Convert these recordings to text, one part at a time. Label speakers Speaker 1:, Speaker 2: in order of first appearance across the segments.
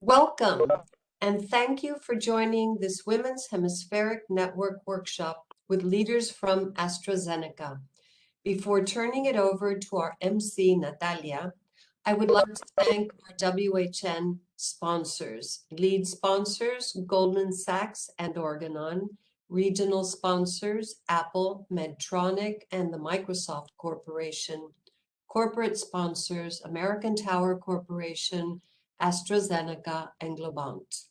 Speaker 1: Welcome, and thank you for joining this Women's Hemispheric Network workshop with leaders from AstraZeneca. Before turning it over to our MC, Natalia, I would like to thank our WHN sponsors. Lead sponsors, Goldman Sachs and Organon. Regional sponsors, Apple, Medtronic, and the Microsoft Corporation. Corporate sponsors, American Tower Corporation, AstraZeneca, and Globant.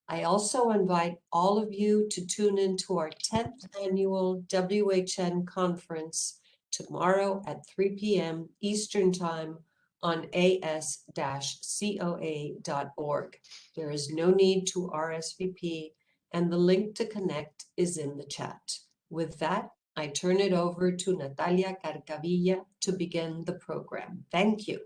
Speaker 1: I also invite all of you to tune into our 10th annual WHN conference tomorrow at 3 p.m. Eastern Time on as-coa.org. There is no need to RSVP, and the link to connect is in the chat. With that, I turn it over to Natalia Carcavilla to begin the program. Thank you.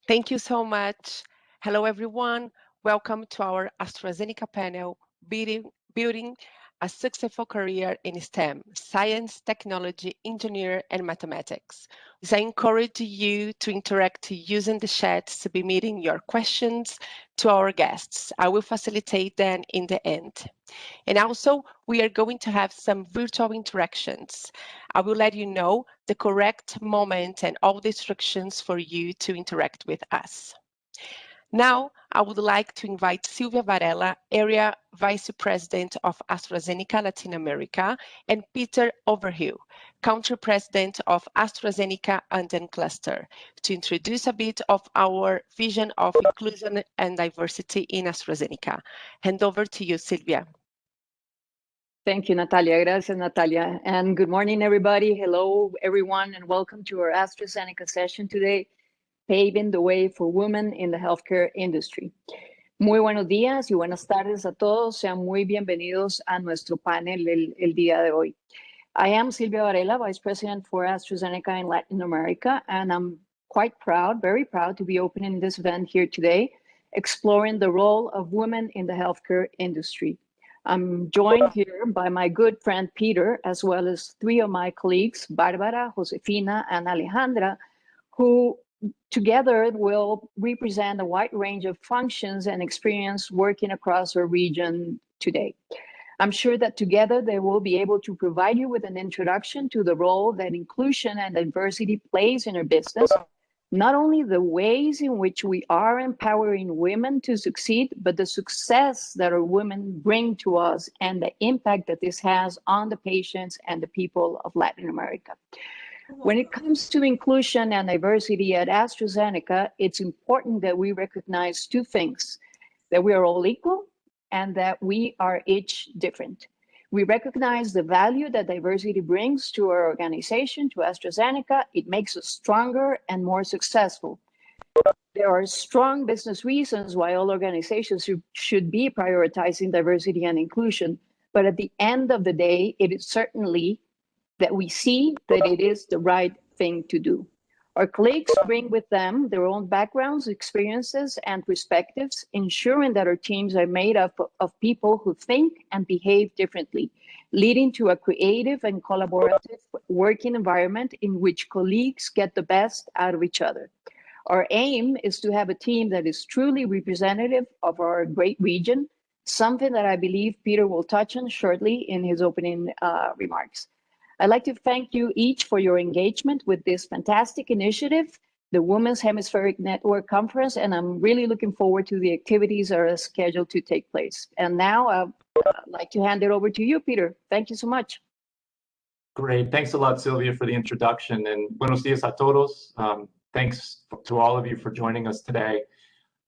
Speaker 2: Thank you so much. Hello, everyone. Welcome to our AstraZeneca panel, Building a Successful Career in STEM, Science, Technology, Engineering, and Mathematics. I encourage you to interact using the chat, submitting your questions to our guests. I will facilitate them in the end. And also, we are going to have some virtual interactions. I will let you know the correct moment and all the instructions for you to interact with us. Now, I would like to invite Sylvia Varela, Area Vice President of AstraZeneca Latin America, and Peter Overheu, Country President of AstraZeneca Andean Cluster, to introduce a bit of our vision of inclusion and diversity in AstraZeneca. Hand over to you, Sylvia.
Speaker 3: Thank you, Natalia. Gracias, Natalia. And good morning, everybody. Hello, everyone, and welcome to our AstraZeneca session today, Paving the Way for Women in the Healthcare Industry. Muy buenos días y buenas tardes a todos. Sean muy bienvenidos a nuestro panel el día de hoy. I am Sylvia Varela, Vice President for AstraZeneca in Latin America, and I'm quite proud, very proud to be opening this event here today, exploring the role of women in the healthcare industry. I'm joined here by my good friend Peter, as well as three of my colleagues, Barbara, Josefina, and Alejandra, who together will represent a wide range of functions and experience working across our region today. I'm sure that together they will be able to provide you with an introduction to the role that inclusion and diversity plays in our business, not only the ways in which we are empowering women to succeed, but the success that our women bring to us and the impact that this has on the patients and the people of Latin America. When it comes to inclusion and diversity at AstraZeneca, it's important that we recognize two things, that we are all equal and that we are each different. We recognize the value that diversity brings to our organization, to AstraZeneca. It makes us stronger and more successful. There are strong business reasons why all organizations should be prioritizing diversity and inclusion, but at the end of the day, it is certainly that we see that it is the right thing to do. Our colleagues bring with them their own backgrounds, experiences, and perspectives, ensuring that our teams are made up of people who think and behave differently, leading to a creative and collaborative working environment in which colleagues get the best out of each other. Our aim is to have a team that is truly representative of our great region, something that I believe Peter will touch on shortly in his opening remarks. I'd like to thank you each for your engagement with this fantastic initiative, the Women's Hemispheric Network Conference, and I'm really looking forward to the activities that are scheduled to take place. And now I'd like to hand it over to you, Peter. Thank you so much.
Speaker 4: Great. Thanks a lot, Sylvia, for the introduction, and buenos dias a todos. Thanks to all of you for joining us today.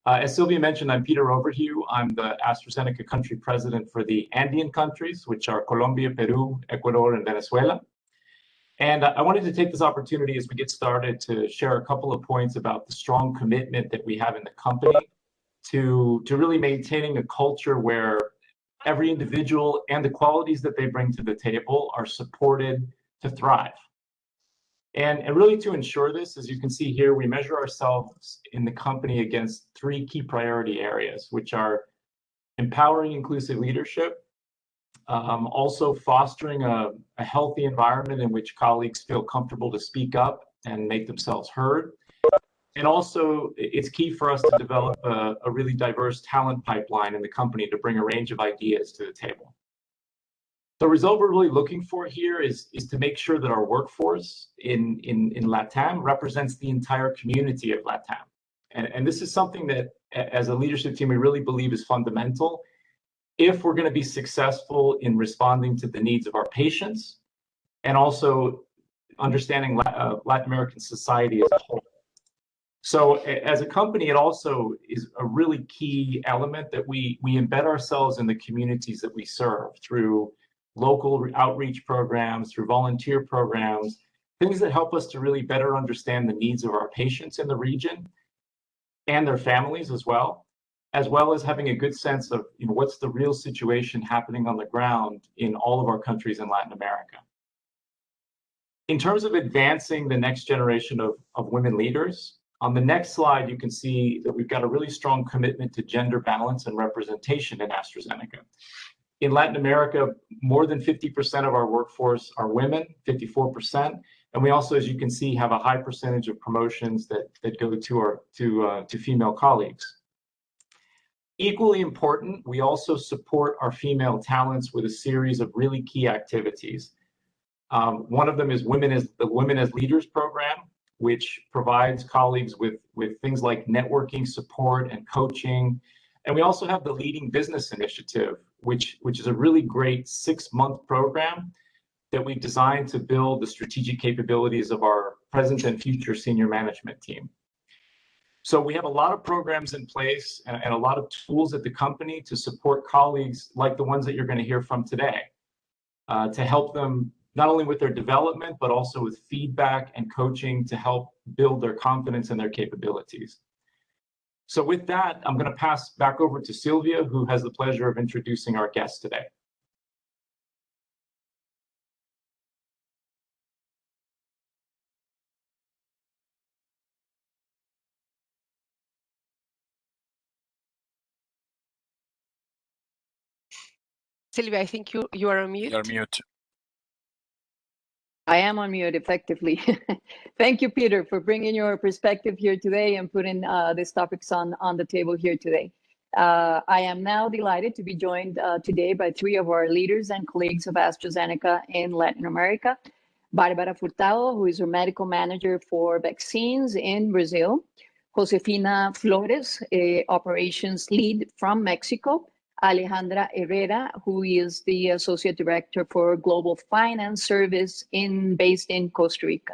Speaker 4: As Sylvia mentioned, I'm Peter Overheu. I'm the AstraZeneca country president for the Andean countries, which are Colombia, Peru, Ecuador, and Venezuela. And I wanted to take this opportunity as we get started to share a couple of points about the strong commitment that we have in the company to really maintaining a culture where every individual and the qualities that they bring to the table are supported to thrive. And really to ensure this, as you can see here, we measure ourselves in the company against three key priority areas, which are empowering inclusive leadership, also fostering a healthy environment in which colleagues feel comfortable to speak up and make themselves heard, And also, it's key for us to develop a really diverse talent pipeline in the company to bring a range of ideas to the table. The result we're really looking for here is to make sure that our workforce in LATAM represents the entire community of LATAM. And this is something that, as a leadership team, we really believe is fundamental if we're going to be successful in responding to the needs of our patients and also understanding Latin American society as a whole. So as a company, it also is a really key element that we embed ourselves in the communities that we serve through local outreach programs, through volunteer programs, things that help us to really better understand the needs of our patients in the region and their families as well as having a good sense of what's the real situation happening on the ground in all of our countries in Latin America. In terms of advancing the next generation of women leaders, on the next slide, you can see that we've got a really strong commitment to gender balance and representation in AstraZeneca. In Latin America, more than 50% of our workforce are women, 54%. And we also, as you can see, have a high percentage of promotions that go to female colleagues. Equally important, we also support our female talents with a series of really key activities. One of them is the Women as Leaders program, which provides colleagues with things like networking support and coaching. And we also have the Leading Business Initiative, which is a really great 6-month program that we've designed to build the strategic capabilities of our present and future senior management team. So we have a lot of programs in place and a lot of tools at the company to support colleagues like the ones that you're going to hear from today, to help them not only with their development, but also with feedback and coaching to help build their confidence and their capabilities. So with that, I'm going to pass back over to Sylvia, who has the pleasure of introducing our guest today.
Speaker 2: Sylvia, I think you are on mute.
Speaker 5: You're mute.
Speaker 3: I am on mute effectively. Thank you, Peter, for bringing your perspective here today and putting these topics on the table here today. I am now delighted to be joined today by 3 of our leaders and colleagues of AstraZeneca in Latin America. Barbara Furtado, who is our medical manager for vaccines in Brazil. Josefina Flores, operations lead from Mexico. Alejandra Herrera, who is the Associate Director for Global Finance Service based in Costa Rica.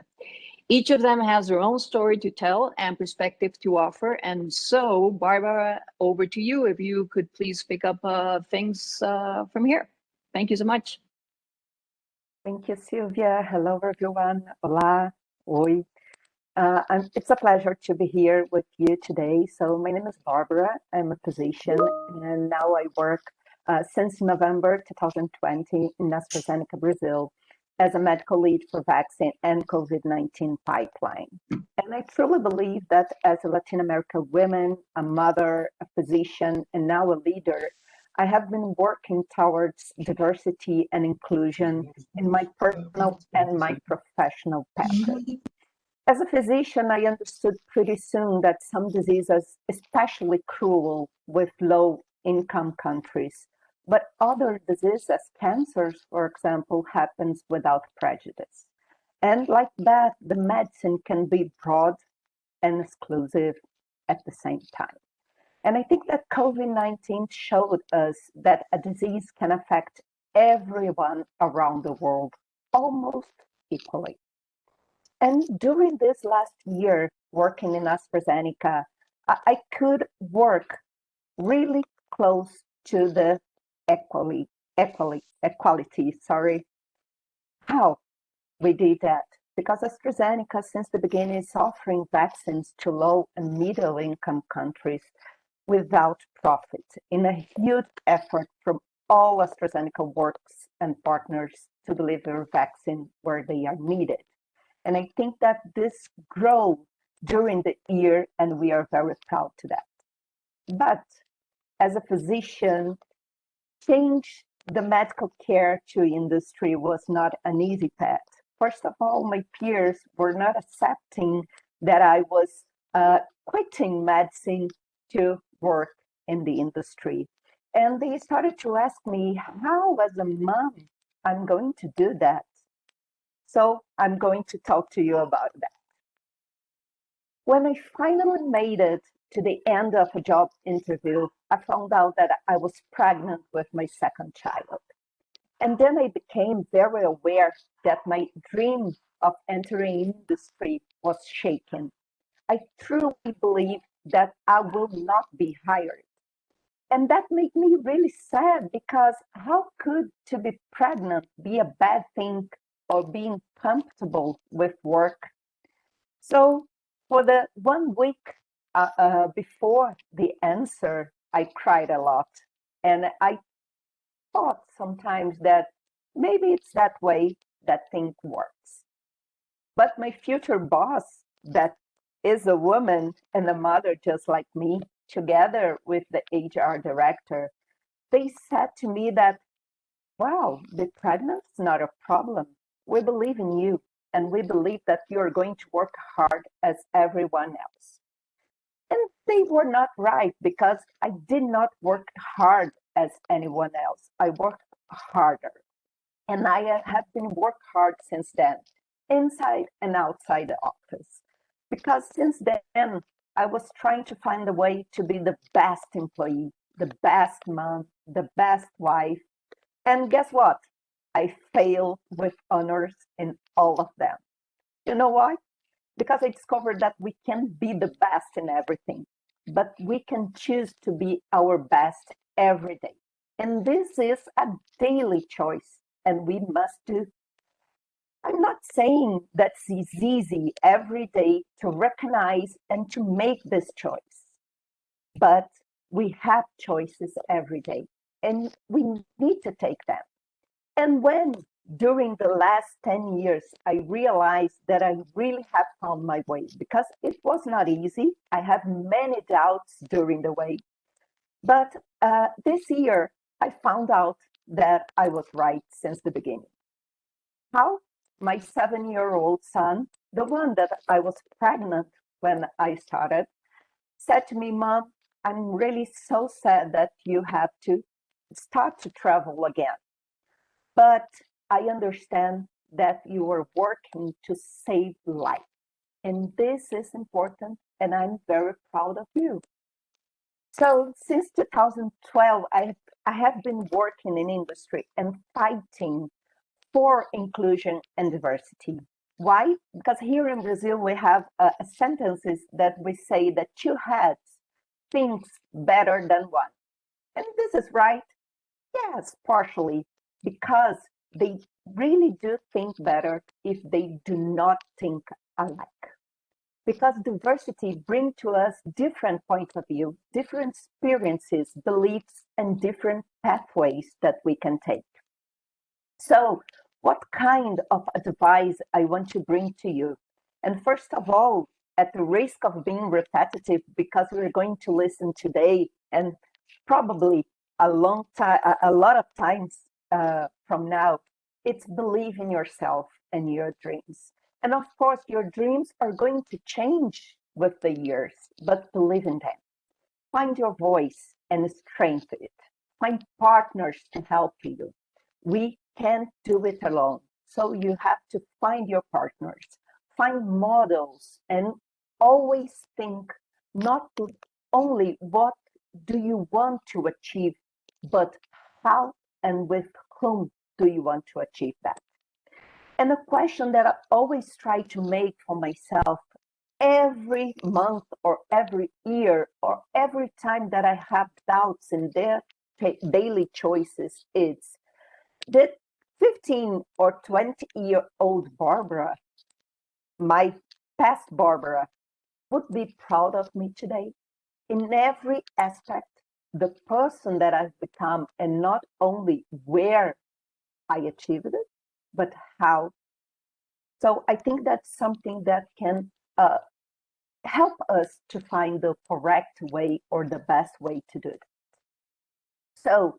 Speaker 3: Each of them has their own story to tell and perspective to offer. And so, Barbara, over to you, if you could please pick up things from here. Thank you so much.
Speaker 6: Thank you, Sylvia. Hello, everyone. Hola. Oi. It's a pleasure to be here with you today. So my name is Barbara. I'm a physician, and now I work since November 2020 in AstraZeneca, Brazil, as a medical lead for vaccine and COVID-19 pipeline. And I truly believe that as a Latin American woman, a mother, a physician, and now a leader, I have been working towards diversity and inclusion in my personal and my professional path. As a physician, I understood pretty soon that some diseases, especially cruel with low-income countries, but other diseases, cancers, for example, happens without prejudice. And like that, the medicine can be broad and exclusive at the same time. And I think that COVID-19 showed us that a disease can affect everyone around the world almost equally. And during this last year working in AstraZeneca, I could work really close to the equality. How we did that? Because AstraZeneca, since the beginning, is offering vaccines to low and middle income countries without profit in a huge effort from all AstraZeneca works and partners to deliver vaccine where they are needed. And I think that this grew during the year, and we are very proud to that. But as a physician, change the medical care to industry was not an easy path. First of all, my peers were not accepting that I was quitting medicine to work in the industry. And they started to ask me how, as a mom, I'm going to do that. So I'm going to talk to you about that. When I finally made it to the end of a job interview, I found out that I was pregnant with my second child. And then I became very aware that my dream of entering industry was shaken. I truly believe that I will not be hired. And that made me really sad, because how could to be pregnant be a bad thing, or being comfortable with work? So for the 1 week before the answer, I cried a lot. And I thought sometimes that maybe it's that way that thing works. But my future boss, that is a woman and a mother just like me, together with the HR director, they said to me that, wow, the pregnancy is not a problem. We believe in you, and we believe that you're going to work hard as everyone else. And they were not right, because I did not work hard as anyone else. I worked harder. And I have been work hard since then, inside and outside the office. Because since then, I was trying to find a way to be the best employee, the best mom, the best wife. And guess what? I failed with honors in all of them. You know why? Because I discovered that we can't be the best in everything, but we can choose to be our best every day. And this is a daily choice, and we must do. I'm not saying that it's easy every day to recognize and to make this choice, but we have choices every day, and we need to take them. And when during the last 10 years, I realized that I really have found my way, because it was not easy. I had many doubts during the way. But this year, I found out that I was right since the beginning. How? My 7-year-old son, the one that I was pregnant when I started, said to me, Mom, I'm really so sad that you have to start to travel again. But I understand that you are working to save life. And this is important, and I'm very proud of you. So since 2012, I have been working in industry and fighting for inclusion and diversity. Why? Because here in Brazil, we have sentences that we say that two heads thinks better than one. And this is right. Yes, partially, because they really do think better if they do not think alike. Because diversity brings to us different points of view, different experiences, beliefs, and different pathways that we can take. So, what kind of advice I want to bring to you? And first of all, at the risk of being repetitive, because we're going to listen today and probably a long time, a lot of times from now, it's believe in yourself and your dreams. And of course, your dreams are going to change with the years, but believe in them. Find your voice and strengthen it. Find partners to help you. We can't do it alone. So you have to find your partners, find models, and always think not only what do you want to achieve, but how and with whom do you want to achieve that? And a question that I always try to make for myself every month or every year or every time that I have doubts in their daily choices is, did 15 or 20-year-old Barbara, my past Barbara, would be proud of me today? In every aspect, the person that I've become, and not only where I achieved it, but how. So I think that's something that can help us to find the correct way or the best way to do it. So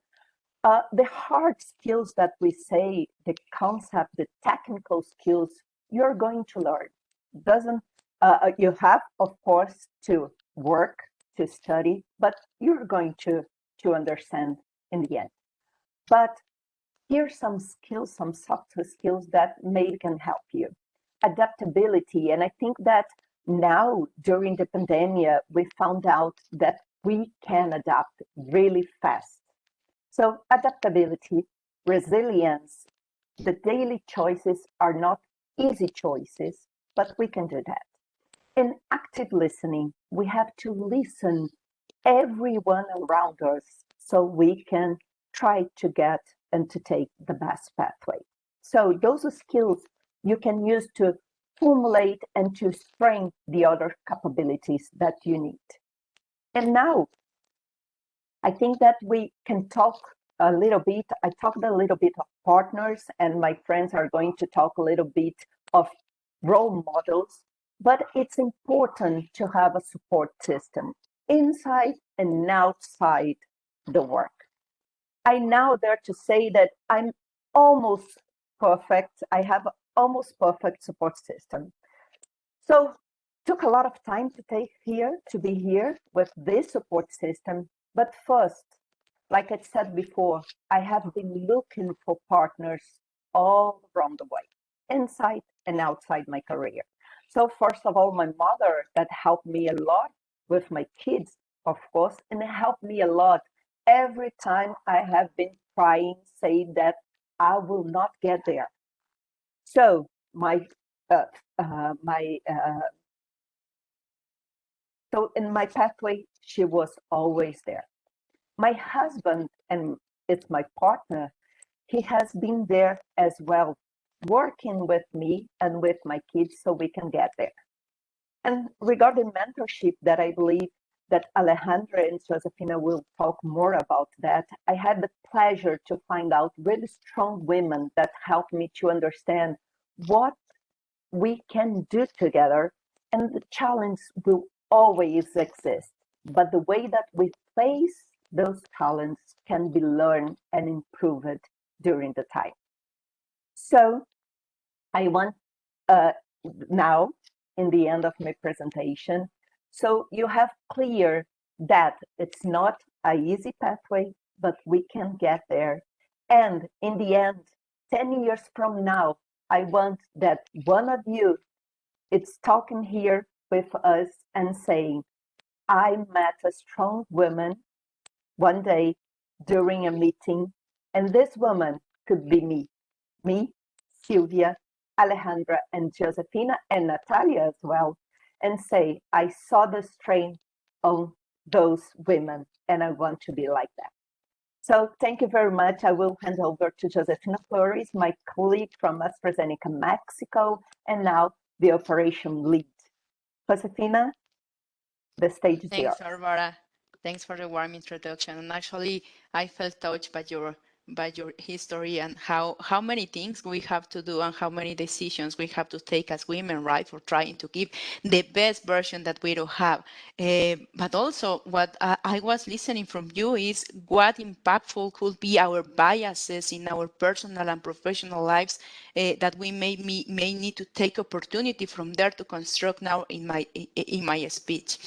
Speaker 6: the hard skills that we say, the concept, the technical skills, you're going to learn. Doesn't You have, of course, to work, to study, but you're going to understand in the end. But here's some skills, some soft skills that maybe can help you. Adaptability. And I think that now during the pandemic, we found out that we can adapt really fast. So adaptability, resilience, the daily choices are not easy choices, but we can do that. In active listening, we have to listen everyone around us so we can try to get and to take the best pathway. So those skills you can use to formulate and to strengthen the other capabilities that you need. And now, I think that we can talk a little bit. I talked a little bit of partners, and my friends are going to talk a little bit of role models, but it's important to have a support system inside and outside the work. I now dare to say that I'm almost perfect. I have almost perfect support system. So took a lot of time to be here with this support system. But first, like I said before, I have been looking for partners all around the way, inside and outside my career. So first of all, my mother that helped me a lot with my kids, of course, and it helped me a lot every time I have been trying, saying that I will not get there. So so in my pathway, she was always there. My husband, and it's my partner, he has been there as well, working with me and with my kids so we can get there. And regarding mentorship, that I believe that Alejandra and Josefina will talk more about that, I had the pleasure to find out really strong women that helped me to understand what we can do together, and the challenge will always exist. But the way that we face those challenges can be learned and improved during the time. So I want now, in the end of my presentation, so you have clear that it's not an easy pathway, but we can get there. And in the end, 10 years from now, I want that one of you is talking here with us and saying, I met a strong woman one day during a meeting, and this woman could be me, Sylvia, Alejandra, and Josefina, and Natalia as well, and say, I saw the strength of those women, and I want to be like that. So thank you very much. I will hand over to Josefina Flores, my colleague from AstraZeneca Mexico, and now the operation lead. Josefina, the stage is yours.
Speaker 5: Thanks, Barbara. Thanks for the warm introduction. And actually, I felt touched by your history and how many things we have to do and how many decisions we have to take as women, right, for trying to give the best version that we do have. But also what I was listening from you is what impactful could be our biases in our personal and professional lives that we may need to take opportunity from there to construct now in my speech.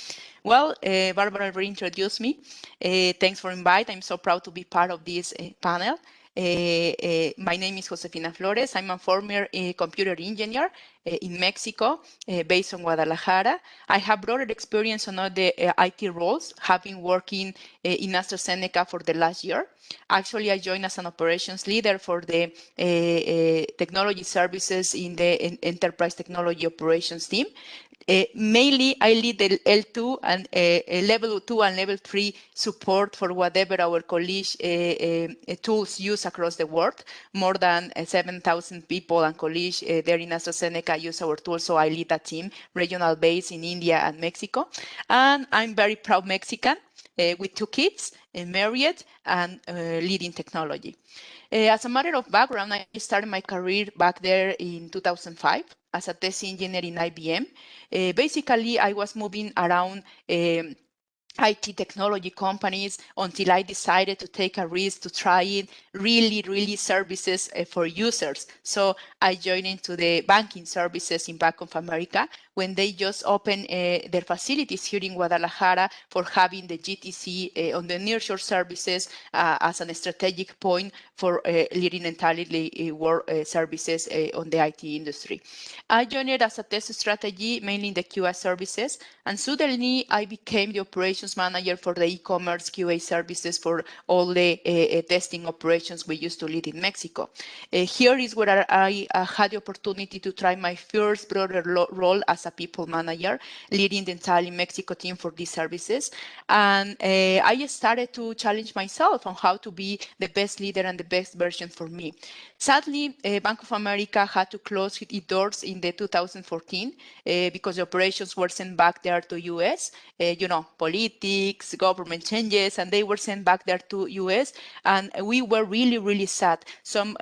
Speaker 5: Well, Barbara reintroduced me. Thanks for inviting. I'm so proud to be part of this panel. My name is Josefina Flores. I'm a former computer engineer in Mexico, based on Guadalajara. I have broader experience on all the IT roles, having working in AstraZeneca for the last year. Actually, I joined as an operations leader for the technology services in the enterprise technology operations team. Mainly, I lead the L2 and level 2 and level 3 support for whatever our colleagues tools use across the world. More than 7,000 people and colleagues there in AstraZeneca use our tools, so I lead a team, regional base in India and Mexico. And I'm very proud Mexican with 2 kids, married, and leading technology. As a matter of background, I started my career back there in 2005 as a test engineer in IBM. Basically, I was moving around IT technology companies until I decided to take a risk to try it really services for users. So I joined into the banking services in Bank of America, when they just opened their facilities here in Guadalajara for having the GTC on the nearshore services as a strategic point for leading entirely work services on the IT industry. I joined as a test strategy, mainly in the QA services, and suddenly I became the operations manager for the e-commerce QA services for all the testing operations we used to lead in Mexico. Here is where I had the opportunity to try my first broader role as a people manager, leading the entire Mexico team for these services. And I started to challenge myself on how to be the best leader and the best version for me. Sadly, Bank of America had to close its doors in the 2014 because the operations were sent back there to US. Politics, government changes, and they were sent back there to US. And we were really, really sad. Some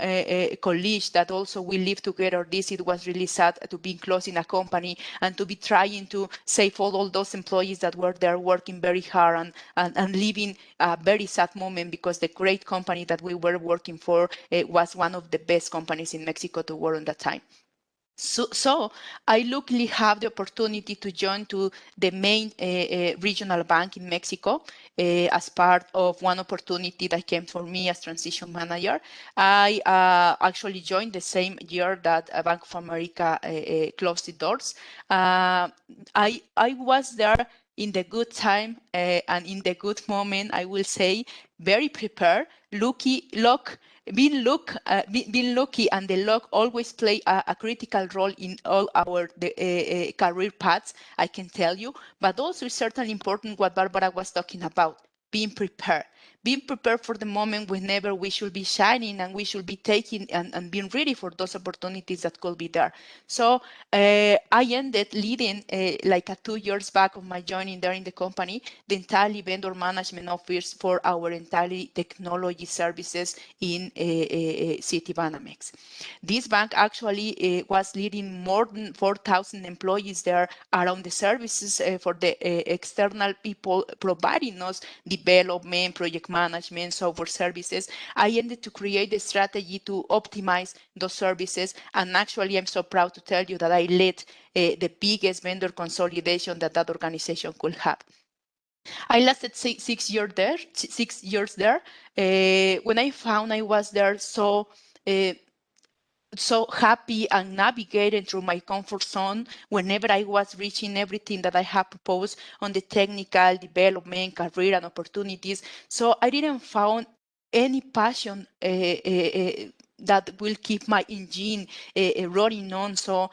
Speaker 5: colleagues that also we lived together, it was really sad to be closed in a company and to be trying to save all those employees that were there working very hard and living a very sad moment because the great company that we were working for was one of the best companies in Mexico to work on that time. So I luckily have the opportunity to join to the main regional bank in Mexico as part of one opportunity that came for me as transition manager. I actually joined the same year that Bank of America closed the doors. I was there in the good time and in the good moment, I will say, very prepared, being lucky and the luck always play a critical role in all our career paths, I can tell you, but also it's certainly important what Barbara was talking about, being prepared for the moment whenever we should be shining and we should be taking and being ready for those opportunities that could be there. So I ended leading like 2 years back of my joining there in the company, the entirely vendor management office for our entirely technology services in Citibanamex. This bank actually was leading more than 4,000 employees there around the services for the external people providing us development, project management, software services. I ended to create a strategy to optimize those services. And actually, I'm so proud to tell you that I led the biggest vendor consolidation that organization could have. I lasted 6 years there. 6 years there. When I found I was there so happy and navigating through my comfort zone whenever I was reaching everything that I have proposed on the technical development, career, and opportunities. So I didn't find any passion that will keep my engine running on. So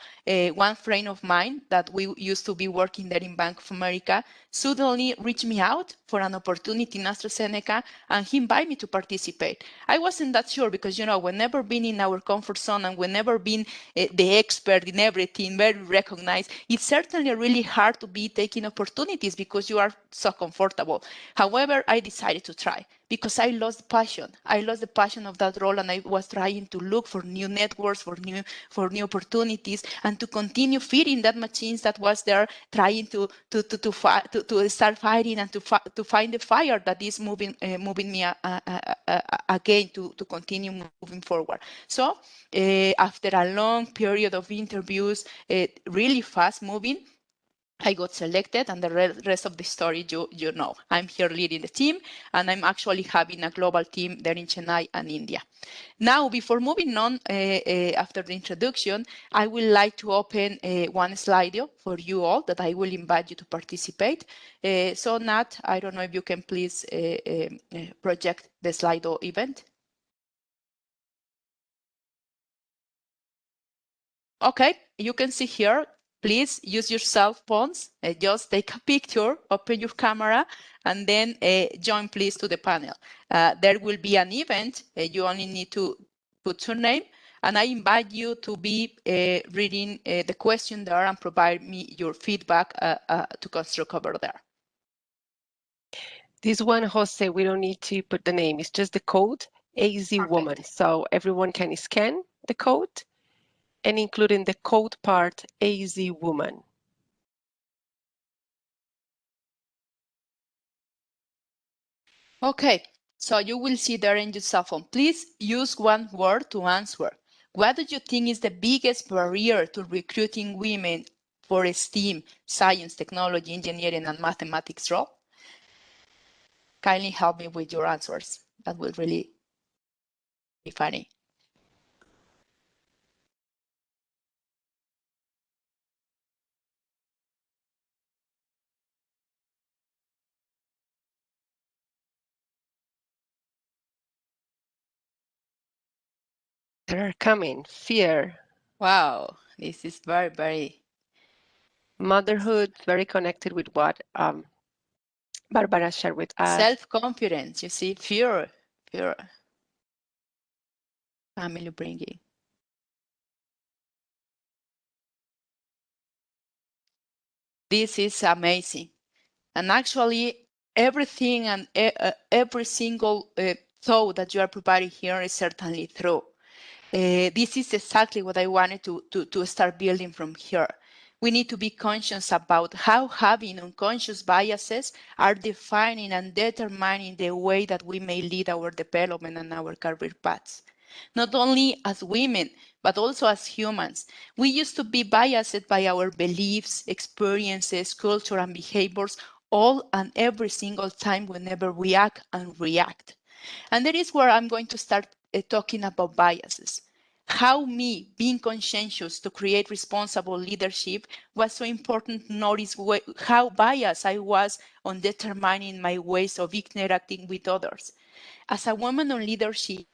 Speaker 5: one friend of mine that we used to be working there in Bank of America suddenly reached me out for an opportunity in AstraZeneca, and he invited me to participate. I wasn't that sure because, whenever been in our comfort zone and whenever been the expert in everything, very recognized, it's certainly really hard to be taking opportunities because you are so comfortable. However, I decided to try because I lost the passion. I lost the passion of that role, and I was trying to look for new networks, for new opportunities, and to continue feeding that machines that was there, trying to start fighting and to find the fire that is moving me again to continue moving forward. So after a long period of interviews, really fast moving, I got selected, and the rest of the story, you know. I'm here leading the team, and I'm actually having a global team there in Chennai and India. Now, before moving on, after the introduction, I would like to open one slide for you all that I will invite you to participate. So Nat, I don't know if you can please project the Slido event. Okay, you can see here. Please use your cell phones, just take a picture, open your camera, and then join please to the panel. There will be an event. You only need to put your name, and I invite you to be reading the question there and provide me your feedback to construct over there.
Speaker 2: This one, Jose, we don't need to put the name. It's just the code, AZ Woman. So everyone can scan the code, and including the code part, AZ Woman.
Speaker 5: Okay, so you will see there in your cell phone. Please use one word to answer. What do you think is the biggest barrier to recruiting women for STEAM, science, technology, engineering, and mathematics role? Kindly help me with your answers. That will really be funny.
Speaker 2: They're coming. Fear,
Speaker 5: Wow, this is very, very
Speaker 2: motherhood, very connected with what Barbara shared with us.
Speaker 5: self-confidence. You see, fear, family bringing. This is amazing. And actually, everything and every single thought that you are providing here is certainly true. This is exactly what I wanted to start building from here. We need to be conscious about how having unconscious biases are defining and determining the way that we may lead our development and our career paths. Not only as women, but also as humans. We used to be biased by our beliefs, experiences, culture, and behaviors all and every single time whenever we act and react. And that is where I'm going to start talking about biases. How me being conscientious to create responsible leadership was so important to notice how biased I was on determining my ways of interacting with others. As a woman on leadership,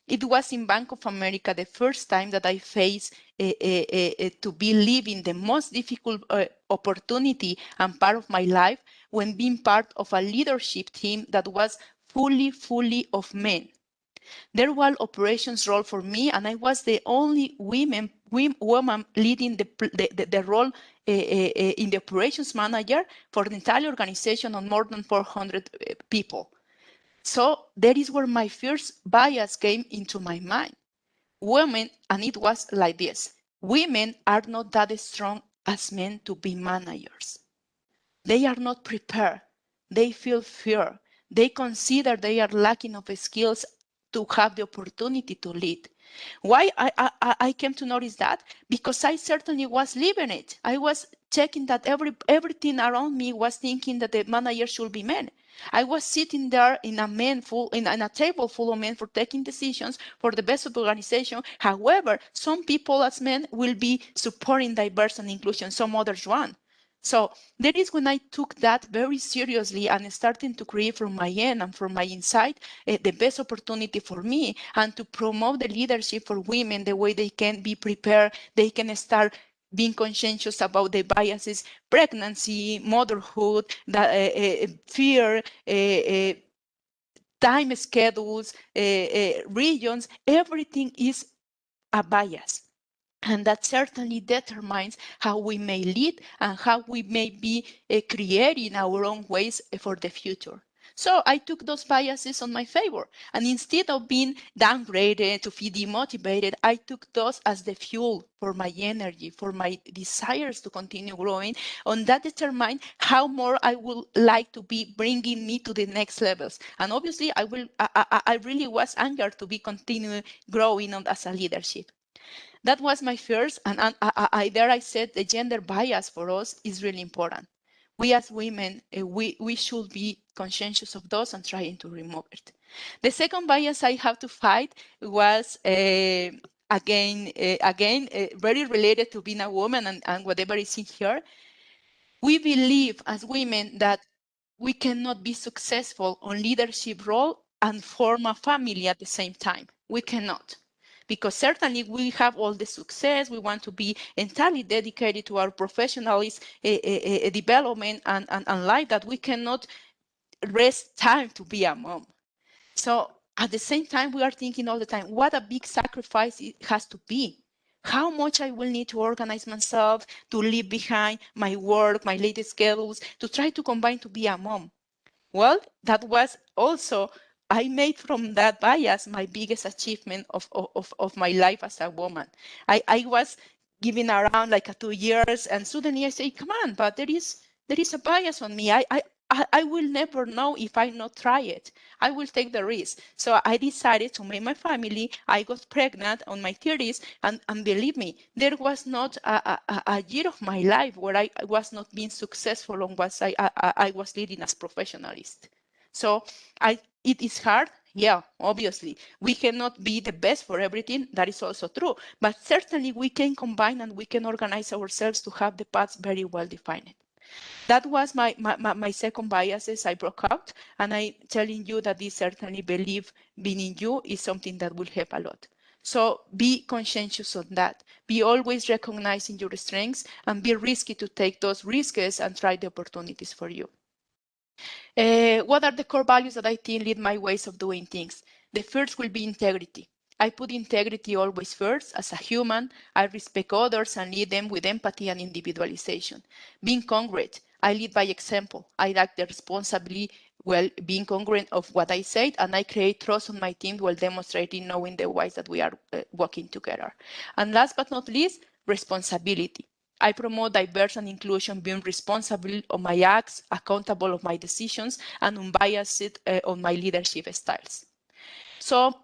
Speaker 5: it was in Bank of America the first time that I faced to be living the most difficult opportunity and part of my life when being part of a leadership team that was fully of men. There was operations role for me, and I was the only woman leading the role in the operations manager for the entire organization on more than 400 people. So that is where my first bias came into my mind. Women, and it was like this, women are not that strong as men to be managers. They are not prepared. They feel fear. They consider they are lacking of skills to have the opportunity to lead. Why I came to notice that? Because I certainly was living it. I was checking that everything around me was thinking that the manager should be men. I was sitting there in a table full of men for taking decisions for the best of the organization. However, some people as men will be supporting diversity and inclusion, some others won't. So that is when I took that very seriously and started to create from my end and from my inside the best opportunity for me and to promote the leadership for women the way they can be prepared, they can start being conscientious about the biases, pregnancy, motherhood, fear, time schedules, regions, everything is a bias. And that certainly determines how we may lead and how we may be creating our own ways for the future. So I took those biases on my favor. And instead of being downgraded to feel demotivated, I took those as the fuel for my energy, for my desires to continue growing. On that determined how more I would like to be bringing me to the next levels. And obviously, I really was angered to be continuing growing as a leadership. That was my first, and I said the gender bias for us is really important. We as women, we should be conscientious of those and trying to remove it. The second bias I have to fight was, again, very related to being a woman and whatever is in here. We believe as women that we cannot be successful on leadership role and form a family at the same time. We cannot. Because certainly we have all the success, we want to be entirely dedicated to our professionalism, development and life, that we cannot rest time to be a mom. So at the same time, we are thinking all the time, what a big sacrifice it has to be. How much I will need to organize myself, to leave behind my work, my latest schedules, to try to combine to be a mom. Well, that was also, I made from that bias my biggest achievement of my life as a woman. I was giving around like 2 years, and suddenly I say, come on, but there is a bias on me. I will never know if I not try it. I will take the risk. So I decided to make my family. I got pregnant on my 30s, and believe me, there was not a year of my life where I was not being successful on what I was leading as professionalist. So it is hard. Yeah, obviously, we cannot be the best for everything. That is also true. But certainly we can combine and we can organize ourselves to have the paths very well defined. That was my second biases I broke out, and I'm telling you that this certainly believe being in you is something that will help a lot. So be conscientious on that. Be always recognizing your strengths and be risky to take those risks and try the opportunities for you. What are the core values that I think lead my ways of doing things? The first will be integrity. I put integrity always first. As a human, I respect others and lead them with empathy and individualization. Being congruent, I lead by example. I act responsibly while being congruent of what I said, and I create trust on my team while demonstrating knowing the ways that we are working together. And last but not least, responsibility. I promote diverse and inclusion, being responsible of my acts, accountable of my decisions, and unbiased on my leadership styles. So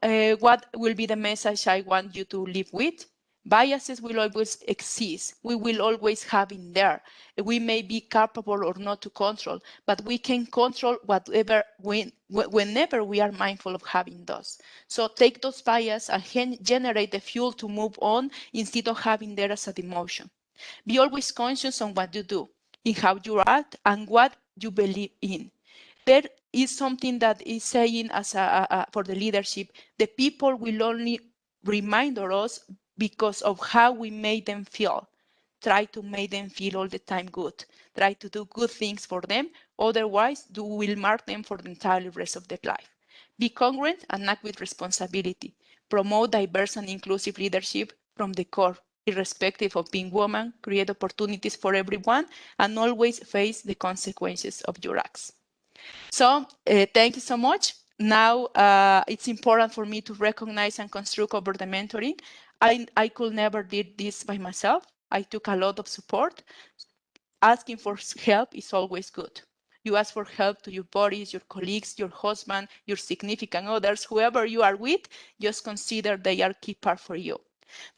Speaker 5: what will be the message I want you to live with? Biases will always exist. We will always have in there. We may be capable or not to control, but we can control whatever whenever we are mindful of having those. So take those biases and generate the fuel to move on instead of having there as a demotion. Be always conscious on what you do, in how you act, and what you believe in. There is something that is saying as for the leadership, the people will only remind us because of how we made them feel. Try to make them feel all the time good. Try to do good things for them. Otherwise, you will mark them for the entire rest of their life. Be congruent and act with responsibility. Promote diverse and inclusive leadership from the core, irrespective of being woman, create opportunities for everyone, and always face the consequences of your acts. So thank you so much. Now it's important for me to recognize and construct over the mentoring. I could never did this by myself. I took a lot of support. Asking for help is always good. You ask for help to your buddies, your colleagues, your husband, your significant others, whoever you are with, just consider they are key part for you.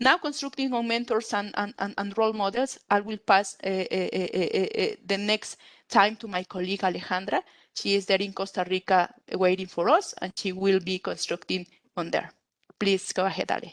Speaker 5: Now, constructing on mentors and role models, I will pass the next time to my colleague Alejandra. She is there in Costa Rica waiting for us, and she will be constructing on there. Please go ahead, Ale.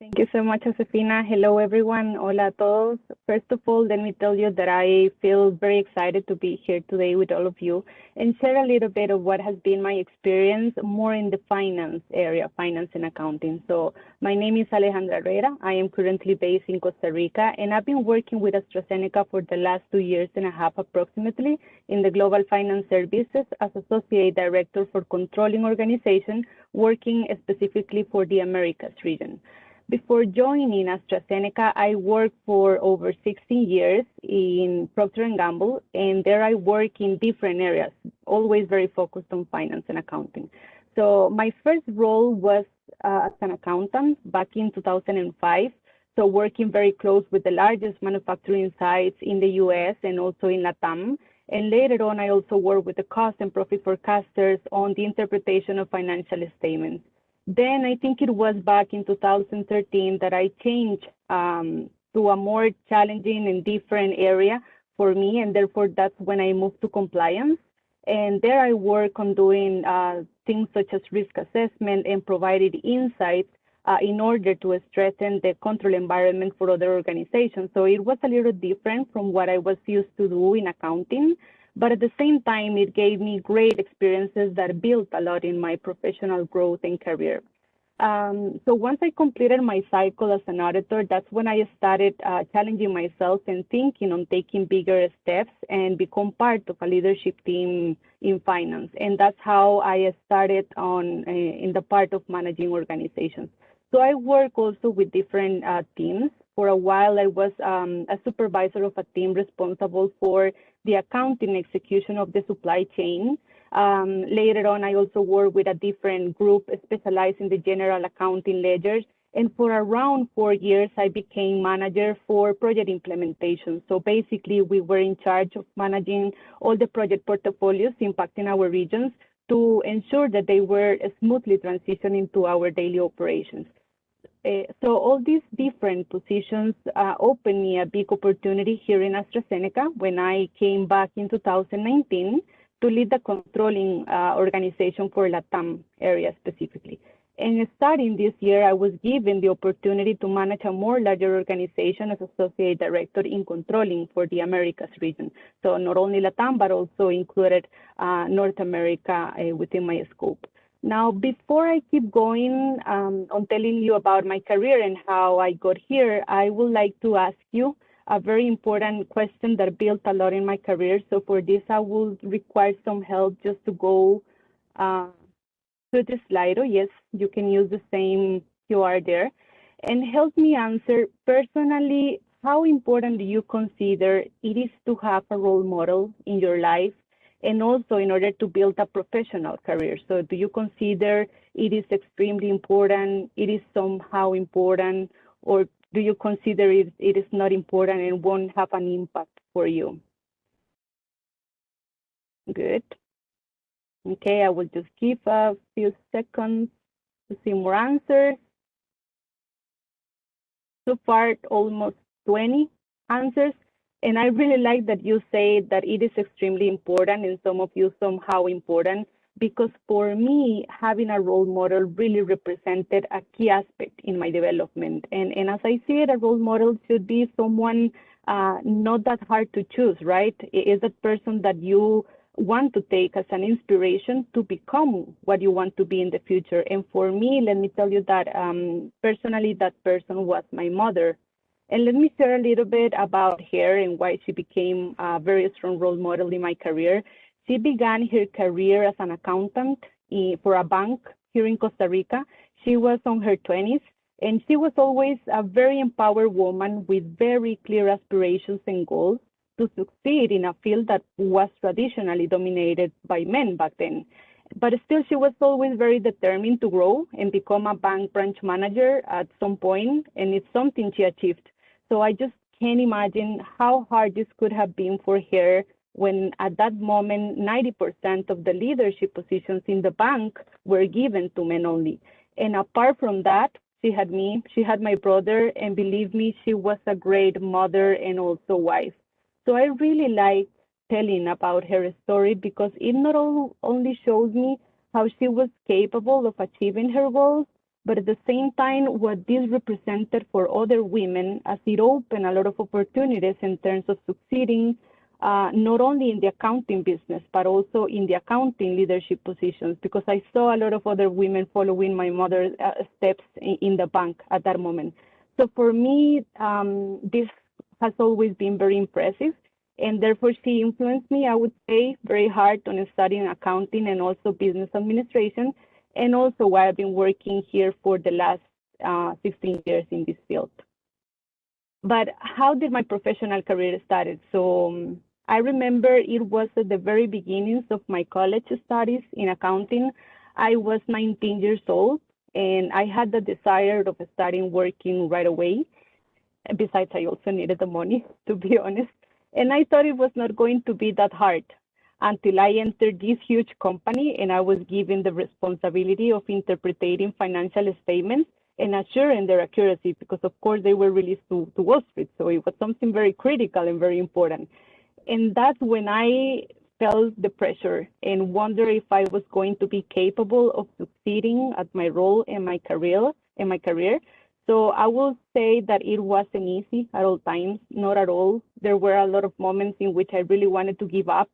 Speaker 7: Thank you so much, Josefina. Hello, everyone. Hola a todos. First of all, let me tell you that I feel very excited to be here today with all of you and share a little bit of what has been my experience more in the finance area, finance and accounting. So my name is Alejandra Herrera. I am currently based in Costa Rica, and I've been working with AstraZeneca for the last 2.5 years approximately in the Global Finance Services as Associate Director for Controlling Organization, working specifically for the Americas region. Before joining AstraZeneca, I worked for over 16 years in Procter & Gamble, and there I work in different areas, always very focused on finance and accounting. So my first role was as an accountant back in 2005, so working very close with the largest manufacturing sites in the US and also in LATAM. And later on, I also worked with the cost and profit forecasters on the interpretation of financial statements. Then I think it was back in 2013 that I changed to a more challenging and different area for me, and therefore that's when I moved to compliance. And there I work on doing things such as risk assessment and provided insights in order to strengthen the control environment for other organizations. So it was a little different from what I was used to do in accounting. But at the same time, it gave me great experiences that built a lot in my professional growth and career. So once I completed my cycle as an auditor, that's when I started challenging myself and thinking on taking bigger steps and become part of a leadership team in finance. And that's how I started on in the part of managing organizations. So I work also with different teams. For a while, I was a supervisor of a team responsible for the accounting execution of the supply chain. Later on, I also worked with a different group specialized in the general accounting ledgers And for around 4 years, I became manager for project implementation. So basically, we were in charge of managing all the project portfolios impacting our regions to ensure that they were smoothly transitioning to our daily operations. So all these different positions opened me a big opportunity here in AstraZeneca when I came back in 2019 to lead the controlling organization for LATAM area specifically. And starting this year, I was given the opportunity to manage a more larger organization as associate director in controlling for the Americas region. So not only LATAM, but also included North America within my scope. Now, before I keep going on telling you about my career and how I got here, I would like to ask you a very important question that built a lot in my career. So for this, I will require some help just to go to the slide. Oh, yes, you can use the same QR there. And help me answer personally, how important do you consider it is to have a role model in your life? And also in order to build a professional career. So do you consider it is extremely important, it is somehow important, or do you consider it is not important and won't have an impact for you? Good. Okay, I will just give a few seconds to see more answers. So far, almost 20 answers. And I really like that you say that it is extremely important, and some of you somehow important, because for me, having a role model really represented a key aspect in my development. And as I see it, a role model should be someone not that hard to choose, right? It is that person that you want to take as an inspiration to become what you want to be in the future. And for me, let me tell you that personally, that person was my mother. And let me share a little bit about her and why she became a very strong role model in my career. She began her career as an accountant for a bank here in Costa Rica. She was on her 20s, and she was always a very empowered woman with very clear aspirations and goals to succeed in a field that was traditionally dominated by men back then. But still, she was always very determined to grow and become a bank branch manager at some point, and it's something she achieved. So I just can't imagine how hard this could have been for her when at that moment, 90% of the leadership positions in the bank were given to men only. And apart from that, she had me, she had my brother, and believe me, she was a great mother and also wife. So I really like telling about her story because it not only shows me how she was capable of achieving her goals, but at the same time, what this represented for other women as it opened a lot of opportunities in terms of succeeding, not only in the accounting business, but also in the accounting leadership positions, because I saw a lot of other women following my mother's steps in the bank at that moment. So for me, this has always been very impressive. And therefore, she influenced me, I would say, very hard on studying accounting and also business administration, and also why I've been working here for the last 16 years in this field. But how did my professional career started? So I remember it was at the very beginnings of my college studies in accounting. I was 19 years old, and I had the desire of starting working right away. Besides, I also needed the money, to be honest. And I thought it was not going to be that hard until I entered this huge company and I was given the responsibility of interpreting financial statements and assuring their accuracy because, of course, they were released to Wall Street. So it was something very critical and very important. And that's when I felt the pressure and wondered if I was going to be capable of succeeding at my role in my career. So I will say that it wasn't easy at all times, not at all. There were a lot of moments in which I really wanted to give up.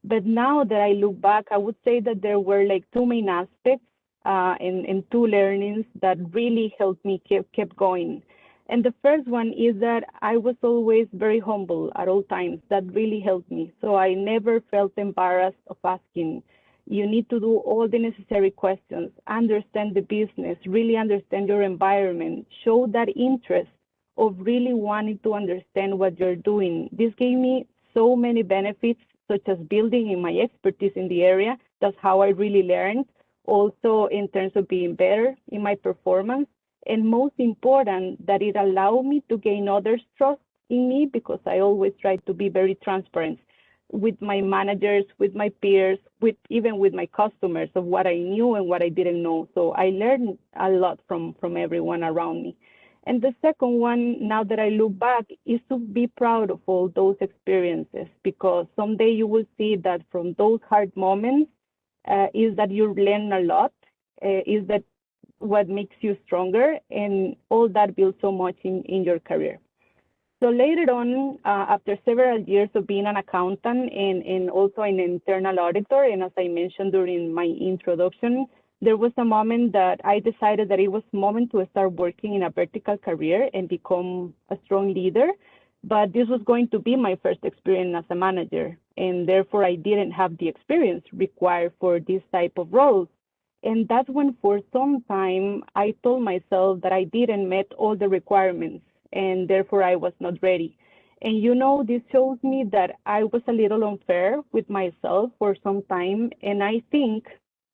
Speaker 7: But now that I look back, I would say that there were like two main aspects and two learnings that really helped me keep going. And the first one is that I was always very humble at all times. That really helped me. So I never felt embarrassed of asking. You need to do all the necessary questions, understand the business, really understand your environment, show that interest of really wanting to understand what you're doing. This gave me so many benefits, such as building in my expertise in the area. That's how I really learned. Also, in terms of being better in my performance, And most important, that it allowed me to gain others' trust in me, because I always try to be very transparent with my managers, with my peers, even with my customers, of what I knew and what I didn't know. So I learned a lot from everyone around me. And the second one, now that I look back, is to be proud of all those experiences, because someday you will see that from those hard moments is that you learn a lot, is that what makes you stronger, and all that builds so much in your career. So later on, after several years of being an accountant and also an internal auditor, and as I mentioned during my introduction, there was a moment that I decided that it was moment to start working in a vertical career and become a strong leader. But this was going to be my first experience as a manager, and therefore I didn't have the experience required for this type of roles. And that's when for some time I told myself that I didn't meet all the requirements, and therefore I was not ready. And this shows me that I was a little unfair with myself for some time. And I think,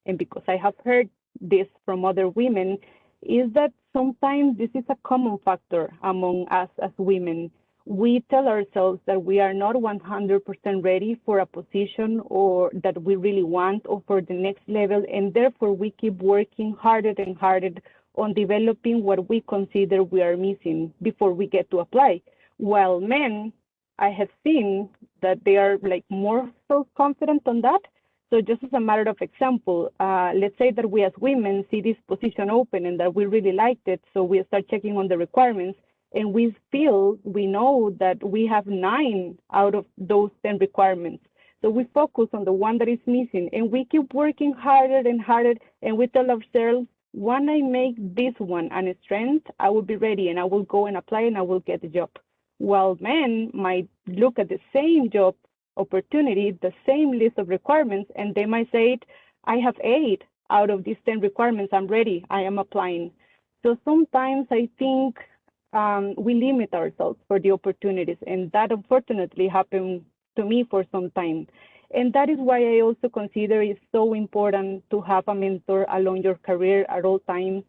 Speaker 7: and because I have heard this from other women, is that sometimes this is a common factor among us as women. We tell ourselves that we are not 100% ready for a position or that we really want or for the next level, and therefore we keep working harder and harder on developing what we consider we are missing before we get to apply. While men, I have seen that they are like more self-confident on that. So just as a matter of example, let's say that we as women see this position open and that we really liked it, so we start checking on the requirements, and we know that we have 9 out of those 10 requirements. So we focus on the one that is missing, and we keep working harder and harder, and we tell ourselves, when I make this one a strength, I will be ready and I will go and apply and I will get the job. While men might look at the same job opportunity, the same list of requirements, and they might say, I have 8 out of these 10 requirements, I'm ready, I am applying. So sometimes I think we limit ourselves for the opportunities, and that unfortunately happened to me for some time. And that is why I also consider it so important to have a mentor along your career at all times.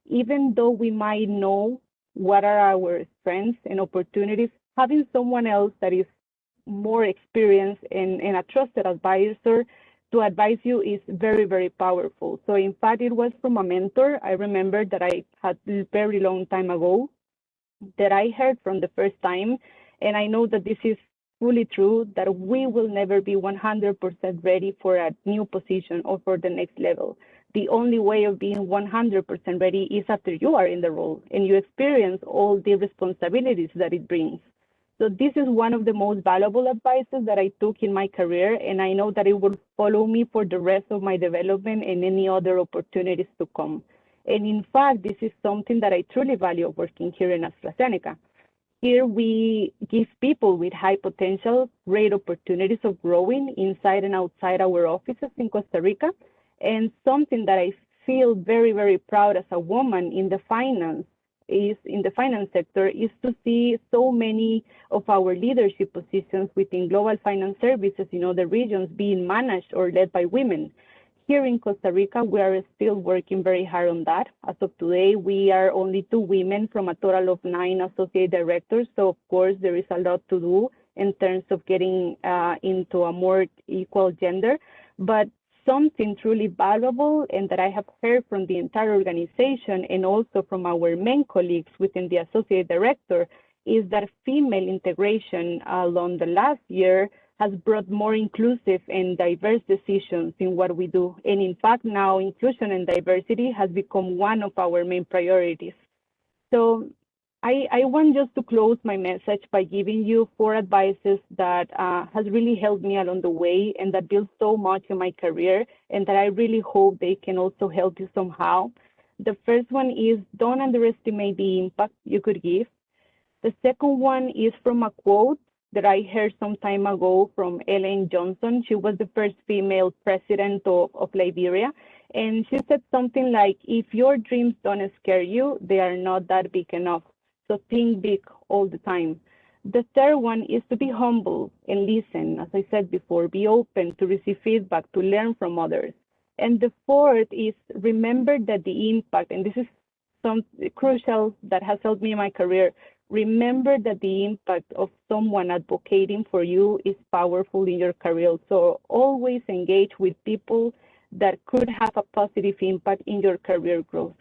Speaker 7: Even though we might know what are our strengths and opportunities, having someone else that is more experienced and a trusted advisor to advise you is very, very powerful. So in fact, it was from a mentor. I remember that I had a very long time ago that I heard from the first time, and I know that this is fully true, that we will never be 100% ready for a new position or for the next level. The only way of being 100% ready is after you are in the role and you experience all the responsibilities that it brings. So this is one of the most valuable advices that I took in my career, and I know that it will follow me for the rest of my development and any other opportunities to come. And in fact, this is something that I truly value working here in AstraZeneca. Here we give people with high potential great opportunities of growing inside and outside our offices in Costa Rica. And something that I feel very, very proud as a woman in the finance sector is to see so many of our leadership positions within global finance services in other regions being managed or led by women. Here in Costa Rica, we are still working very hard on that. As of today, we are only 2 women from a total of 9 associate directors. So of course, there is a lot to do in terms of getting into a more equal gender. But something truly valuable and that I have heard from the entire organization and also from our men colleagues within the associate director is that female integration along the last year has brought more inclusive and diverse decisions in what we do. And in fact, now inclusion and diversity has become one of our main priorities. So I want just to close my message by giving you 4 advices that has really helped me along the way and that built so much in my career and that I really hope they can also help you somehow. The first one is don't underestimate the impact you could give. The second one is from a quote that I heard some time ago from Ellen Johnson. She was the first female president of Liberia. And she said something like, if your dreams don't scare you, they are not that big enough. So think big all the time. The third one is to be humble and listen. As I said before, be open to receive feedback, to learn from others. And the fourth is remember that the impact, and this is crucial that has helped me in my career. Remember that the impact of someone advocating for you is powerful in your career. So always engage with people that could have a positive impact in your career growth.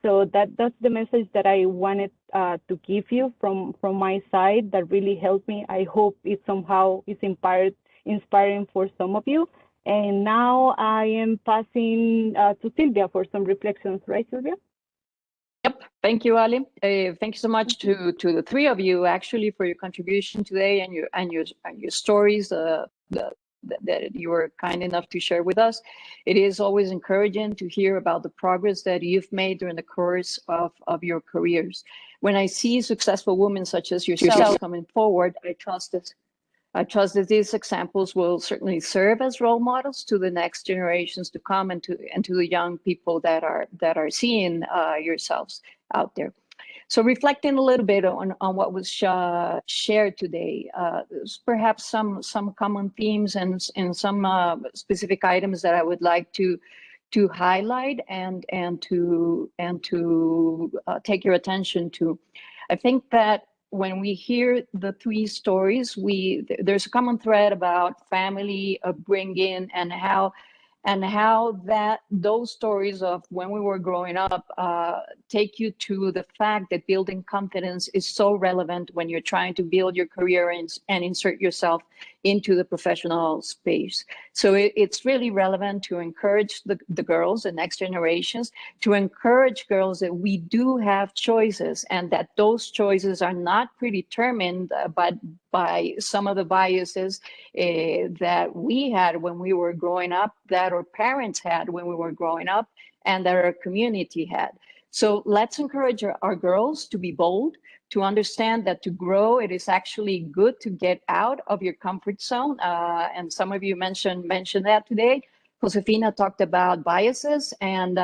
Speaker 7: So that's the message that I wanted to give you from my side that really helped me. I hope it somehow is inspiring for some of you. And now I am passing to Sylvia for some reflections, right, Sylvia?
Speaker 3: Yep, thank you, Ali. Thank you so much to the three of you actually for your contribution today and your stories that you were kind enough to share with us. It is always encouraging to hear about the progress that you've made during the course of your careers. When I see successful women such as yourself coming forward, I trust that these examples will certainly serve as role models to the next generations to come and to the young people that are seeing yourselves out there. So reflecting a little bit on what was shared today, there's perhaps some common themes and some specific items that I would like to highlight and to take your attention to. I think that when we hear the three stories, there's a common thread about family upbringing and how those stories of when we were growing up take you to the fact that building confidence is so relevant when you're trying to build your career and insert yourself into the professional space. So it's really relevant to encourage the girls, the next generations, to encourage girls that we do have choices and that those choices are not predetermined by some of the biases that we had when we were growing up, that our parents had when we were growing up, and that our community had. So let's encourage our girls to be bold, to understand that to grow, it is actually good to get out of your comfort zone. And some of you mentioned that today. Josefina talked about biases, and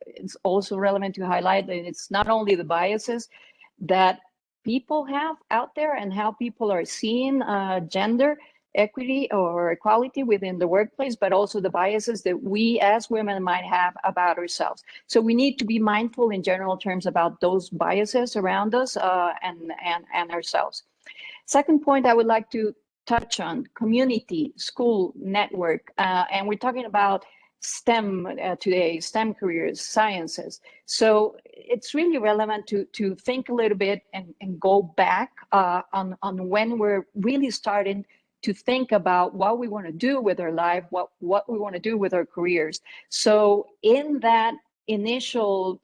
Speaker 3: it's also relevant to highlight that it's not only the biases that people have out there and how people are seeing gender equity or equality within the workplace, but also the biases that we as women might have about ourselves. So we need to be mindful in general terms about those biases around us and ourselves. Second point I would like to touch on: community, school, network, and we're talking about STEM today, STEM careers, sciences. So it's really relevant to think a little bit and go back on when we're really starting to think about what we want to do with our life, what we want to do with our careers. So in that initial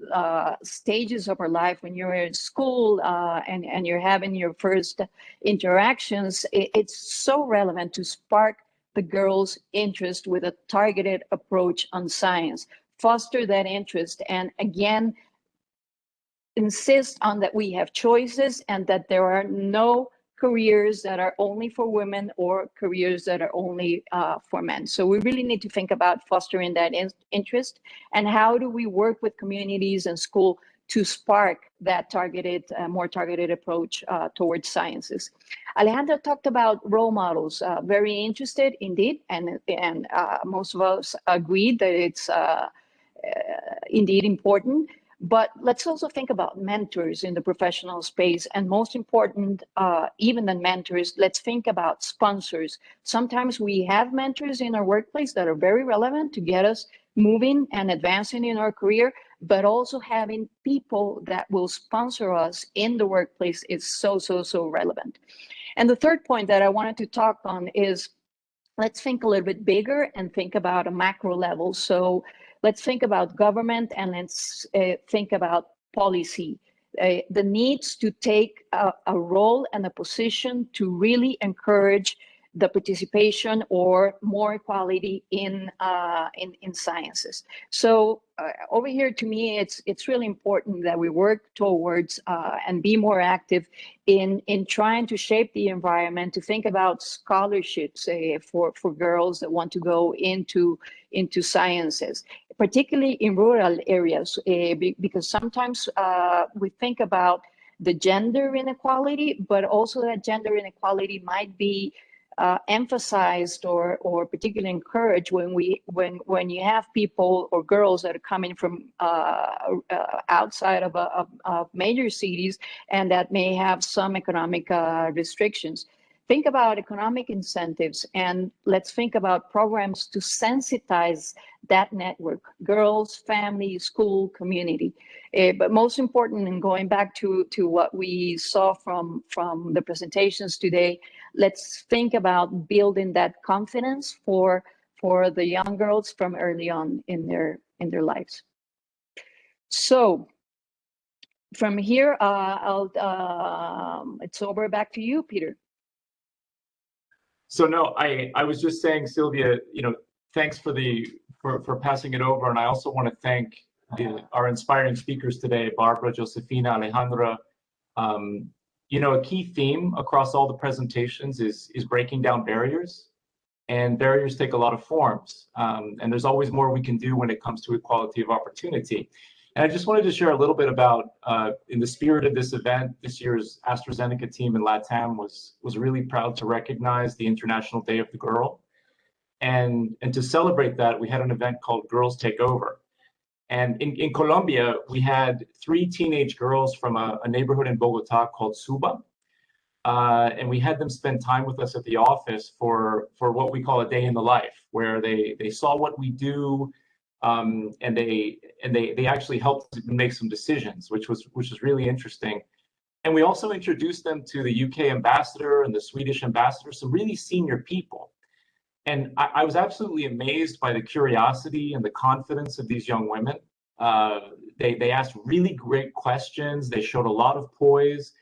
Speaker 3: stages of our life, when you're in school and you're having your first interactions, it's so relevant to spark the girls' interest with a targeted approach on science, foster that interest, and again, insist on that we have choices and that there are no careers that are only for women or careers that are only for men. So we really need to think about fostering that interest, and how do we work with communities and school to spark that targeted, more targeted approach towards sciences. Alejandra talked about role models, very interested indeed, and most of us agreed that it's indeed important. But let's also think about mentors in the professional space, and most important, even than mentors, let's think about sponsors. Sometimes we have mentors in our workplace that are very relevant to get us moving and advancing in our career, but also having people that will sponsor us in the workplace is so relevant. And the third point that I wanted to talk on is, let's think a little bit bigger and think about a macro level. So let's think about government, and let's think about policy. The needs to take a role and a position to really encourage the participation or more equality in sciences. So over here, to me, it's really important that we work towards and be more active in trying to shape the environment, to think about scholarships for girls that want to go into sciences, particularly in rural areas, because sometimes we think about the gender inequality, but also that gender inequality might be emphasized or particularly encouraged when you have people or girls that are coming from outside of major cities and that may have some economic restrictions. Think about economic incentives, and let's think about programs to sensitize that network: girls, family, school, community. But most important, and going back to what we saw from the presentations today, let's think about building that confidence for the young girls from early on in their lives. So from here, it's over back to you, Peter.
Speaker 4: So no, I was just saying, Sylvia, thanks for passing it over, and I also want to thank our inspiring speakers today, Barbara, Josefina, Alejandra. A key theme across all the presentations is breaking down barriers, and barriers take a lot of forms, and there's always more we can do when it comes to equality of opportunity. And I just wanted to share a little bit about, in the spirit of this event, this year's AstraZeneca team in LATAM was really proud to recognize the International Day of the Girl. And to celebrate that, we had an event called Girls Take Over. And in Colombia, we had 3 teenage girls from a neighborhood in Bogota called Suba. And we had them spend time with us at the office for what we call a day in the life, where they saw what we do, and they actually helped make some decisions, which was really interesting. And we also introduced them to the UK ambassador and the Swedish ambassador, some really senior people. And I was absolutely amazed by the curiosity and the confidence of these young women. They asked really great questions. They showed a lot of poise.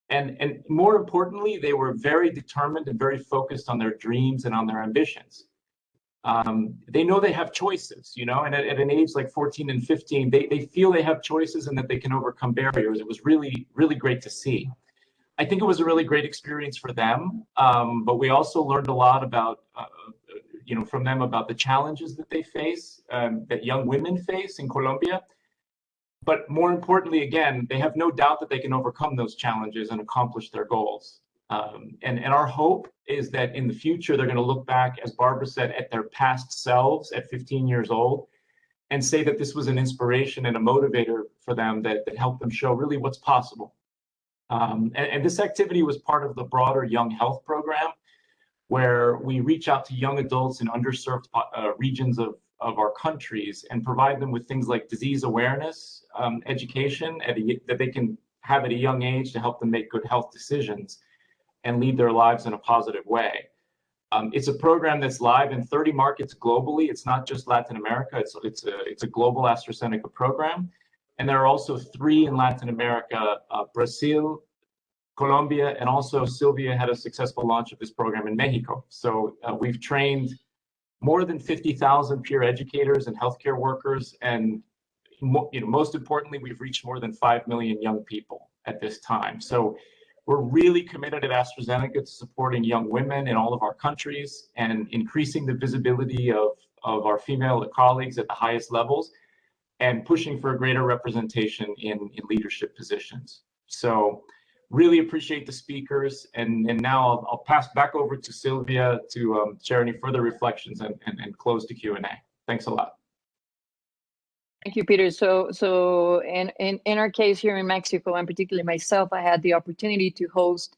Speaker 4: And more importantly, they were very determined and very focused on their dreams and on their ambitions. They know they have choices, and at an age like 14 and 15, they feel they have choices and that they can overcome barriers. It was really, really great to see. I think it was a really great experience for them, but we also learned a lot about, from them about the challenges that they face, that young women face in Colombia. But more importantly, again, they have no doubt that they can overcome those challenges and accomplish their goals. And our hope is that in the future, they're going to look back, as Barbara said, at their past selves at 15 years old and say that this was an inspiration and a motivator for them that helped them show really what's possible. And this activity was part of the broader Young Health program, where we reach out to young adults in underserved regions of our countries and provide them with things like disease awareness, education that they can have at a young age to help them make good health decisions and lead their lives in a positive way. It's a program that's live in 30 markets globally. It's not just Latin America. It's a global AstraZeneca program. And there are also 3 in Latin America, Brazil, Colombia, and also Sylvia had a successful launch of this program in Mexico. So we've trained more than 50,000 peer educators and healthcare workers. And most importantly, we've reached more than 5 million young people at this time. So we're really committed at AstraZeneca to supporting young women in all of our countries and increasing the visibility of our female colleagues at the highest levels and pushing for a greater representation in leadership positions. So really appreciate the speakers. And now I'll pass back over to Sylvia to share any further reflections and close the Q&A. Thanks a lot.
Speaker 3: Thank you, Peter. So in our case here in Mexico, and particularly myself, I had the opportunity to host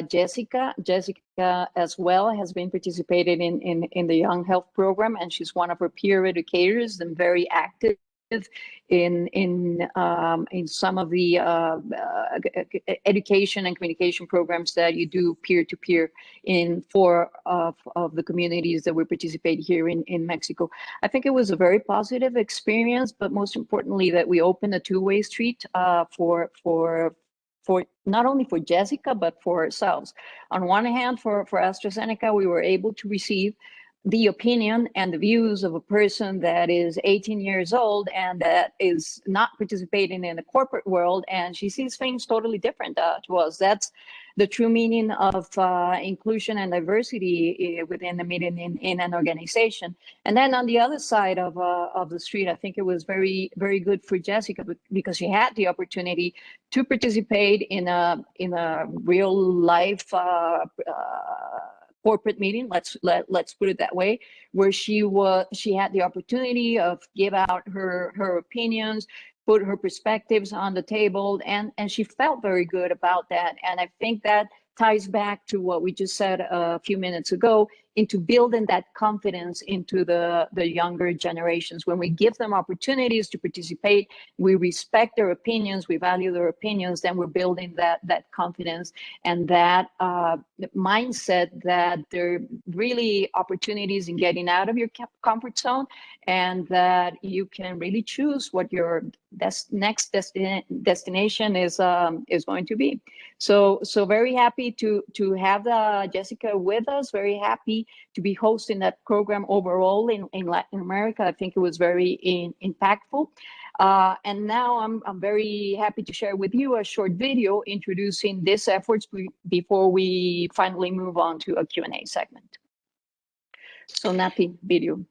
Speaker 3: Jessica. Jessica as well has been participating in the Young Health program, and she's one of our peer educators and very active in some of the education and communication programs that you do peer-to-peer in 4 of the communities that we participate here in Mexico. I think it was a very positive experience, but most importantly that we opened a 2-way street for not only for Jessica, but for ourselves. On one hand, for AstraZeneca, we were able to receive the opinion and the views of a person that is 18 years old and that is not participating in the corporate world, and she sees things totally different to us. That's the true meaning of inclusion and diversity within the meeting in an organization. And then on the other side of the street, I think it was very, very good for Jessica because she had the opportunity to participate in a real life corporate meeting, let's put it that way, where she had the opportunity of give out her opinions, put her perspectives on the table, and she felt very good about that. And I think that ties back to what we just said a few minutes ago, into building that confidence into the younger generations. When we give them opportunities to participate, we respect their opinions, we value their opinions, then we're building that confidence and that mindset that there are really opportunities in getting out of your comfort zone, and that you can really choose what your next destination is going to be. So very happy to have Jessica with us. Very happy to be hosting that program overall in Latin America. I think it was very impactful. And now I'm very happy to share with you a short video introducing these efforts before we finally move on to a Q&A segment. So Nati, video.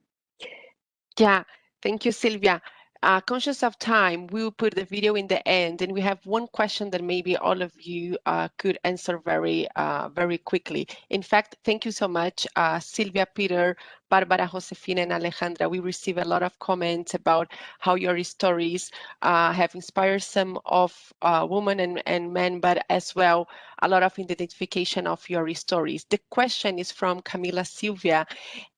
Speaker 2: Yeah, thank you, Sylvia. Conscious of time, we will put the video in the end, and we have one question that maybe all of you could answer very quickly. In fact, thank you so much, Sylvia, Peter, Barbara, Josefina, and Alejandra. We receive a lot of comments about how your stories have inspired some of women and men, but as well, a lot of identification of your stories. The question is from Camila Sylvia,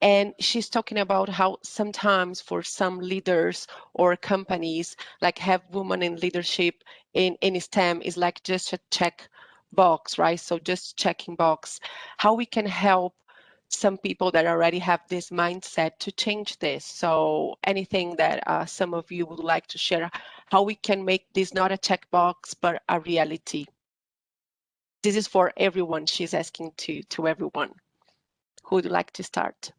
Speaker 2: and she's talking about how sometimes for some leaders or companies, like have women in leadership in STEM is like just a check box, right? So just checking box. How we can help some people that already have this mindset to change this. So anything that some of you would like to share, how we can make this not a checkbox, but a reality. This is for everyone. She's asking to everyone. Who would like to start?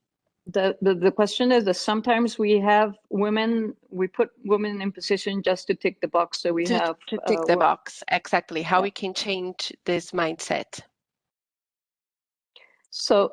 Speaker 3: The question is that sometimes we put women in position just to tick the box. So we have
Speaker 2: to tick the box. Exactly. How we can change this mindset.
Speaker 3: So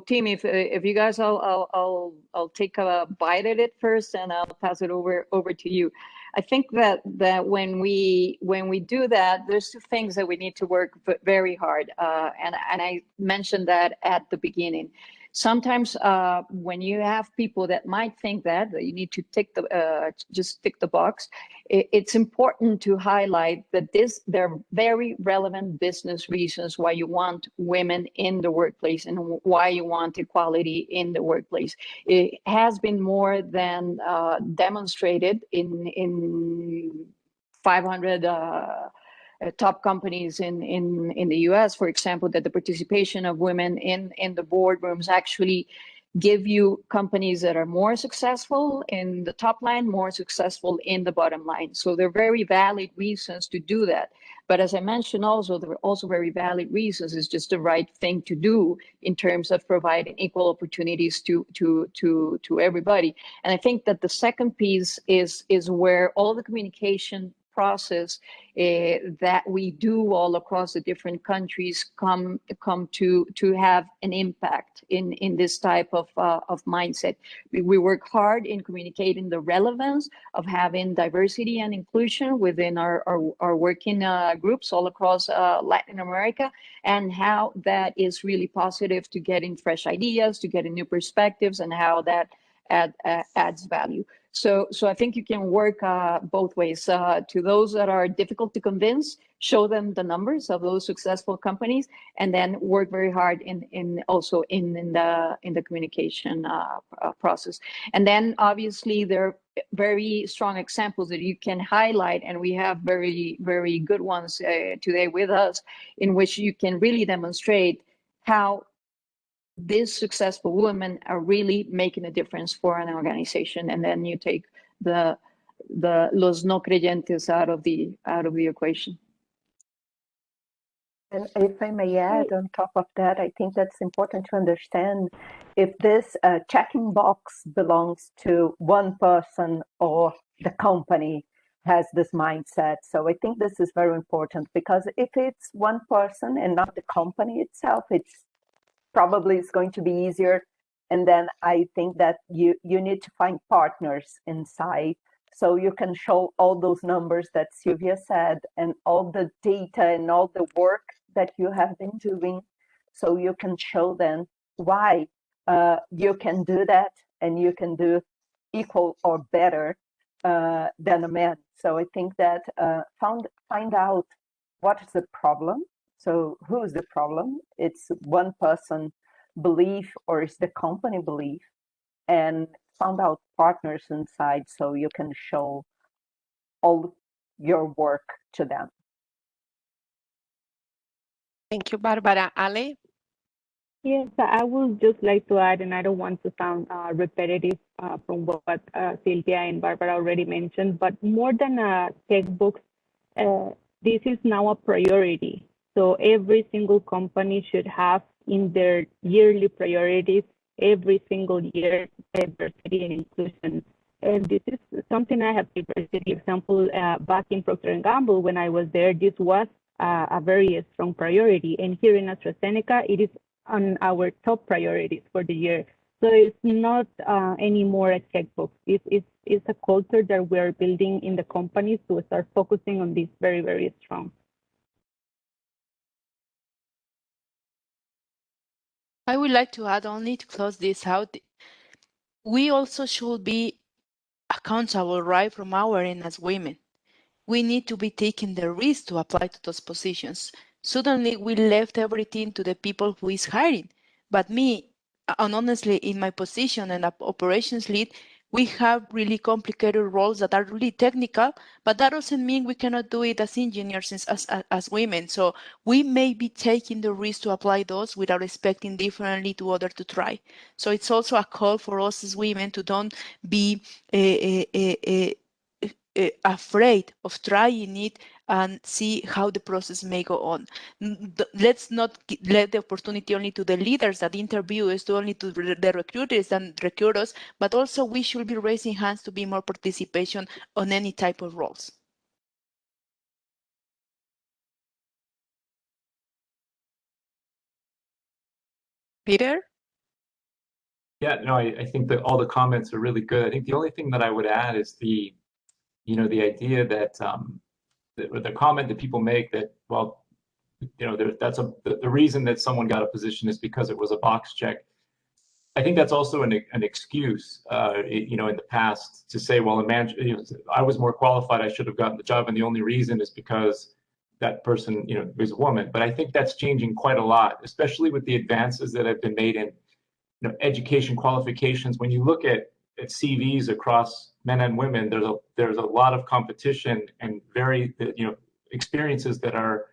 Speaker 3: team, if you guys, I'll take a bite at it first, and I'll pass it over to you. I think that when we do that, there's two things that we need to work very hard, and I mentioned that at the beginning. Sometimes when you have people that might think that you need to just tick the box, it's important to highlight that there are very relevant business reasons why you want women in the workplace and why you want equality in the workplace. It has been more than demonstrated in 500 top companies in the US, for example, that the participation of women in the boardrooms actually give you companies that are more successful in the top line, more successful in the bottom line. So there are very valid reasons to do that. But as I mentioned also, there are also very valid reasons. It's just the right thing to do in terms of providing equal opportunities to everybody. And I think that the second piece is where all the communication process that we do all across the different countries come to have an impact in this type of mindset. We work hard in communicating the relevance of having diversity and inclusion within our working groups all across Latin America, and how that is really positive to getting fresh ideas, to getting new perspectives, and how that adds value. So I think you can work both ways. To those that are difficult to convince, show them the numbers of those successful companies, and then work very hard in the communication process. And then obviously there are very strong examples that you can highlight, and we have very, very good ones today with us, in which you can really demonstrate how these successful women are really making a difference for an organization. And then you take the los no creyentes out of the equation.
Speaker 6: And if I may add on top of that, I think that's important to understand if this checking box belongs to one person or the company has this mindset. So I think this is very important, because if it's one person and not the company itself, it's probably is going to be easier. And then I think that you need to find partners inside, so you can show all those numbers that Sylvia said, and all the data and all the work that you have been doing so you can show them why you can do that and you can do equal or better than a man. So I think that find out what is the problem. So who is the problem? It's one person belief or is the company belief, and found out partners inside so you can show all your work to them.
Speaker 2: Thank you, Barbara. Ale?
Speaker 7: Yes, I would just like to add, and I don't want to sound repetitive from what Sylvia and Barbara already mentioned, but more than a textbook, this is now a priority. So every single company should have in their yearly priorities every single year diversity and inclusion. And this is something I have diversity. Example, back in Procter & Gamble, when I was there, this was a very strong priority. And here in AstraZeneca, it is on our top priorities for the year. So it's not anymore a checkbox. It's a culture that we're building in the companies to start focusing on this very, very strong.
Speaker 5: I would like to add only to close this out. We also should be accountable, right, from our end as women. We need to be taking the risk to apply to those positions. Suddenly, we left everything to the people who is hiring. But me, and honestly, in my position and operations lead, we have really complicated roles that are really technical, but that doesn't mean we cannot do it as engineers, as women. So we may be taking the risk to apply those without expecting differently to others to try. So it's also a call for us as women to don't be afraid of trying it and see how the process may go on. Let's not let the opportunity only to the leaders that interview us, to only to the recruiters and recruiters, but also we should be raising hands to be more participation on any type of roles.
Speaker 2: Peter?
Speaker 4: Yeah, no, I think that all the comments are really good. I think the only thing that I would add is the idea that the comment that people make that, well, that's the reason that someone got a position is because it was a box check. I think that's also an excuse, in the past to say, well, I was more qualified, I should have gotten the job, and the only reason is because that person, was a woman. But I think that's changing quite a lot, especially with the advances that have been made in, education qualifications. When you look at CVs across men and women, there's a lot of competition and very, experiences that are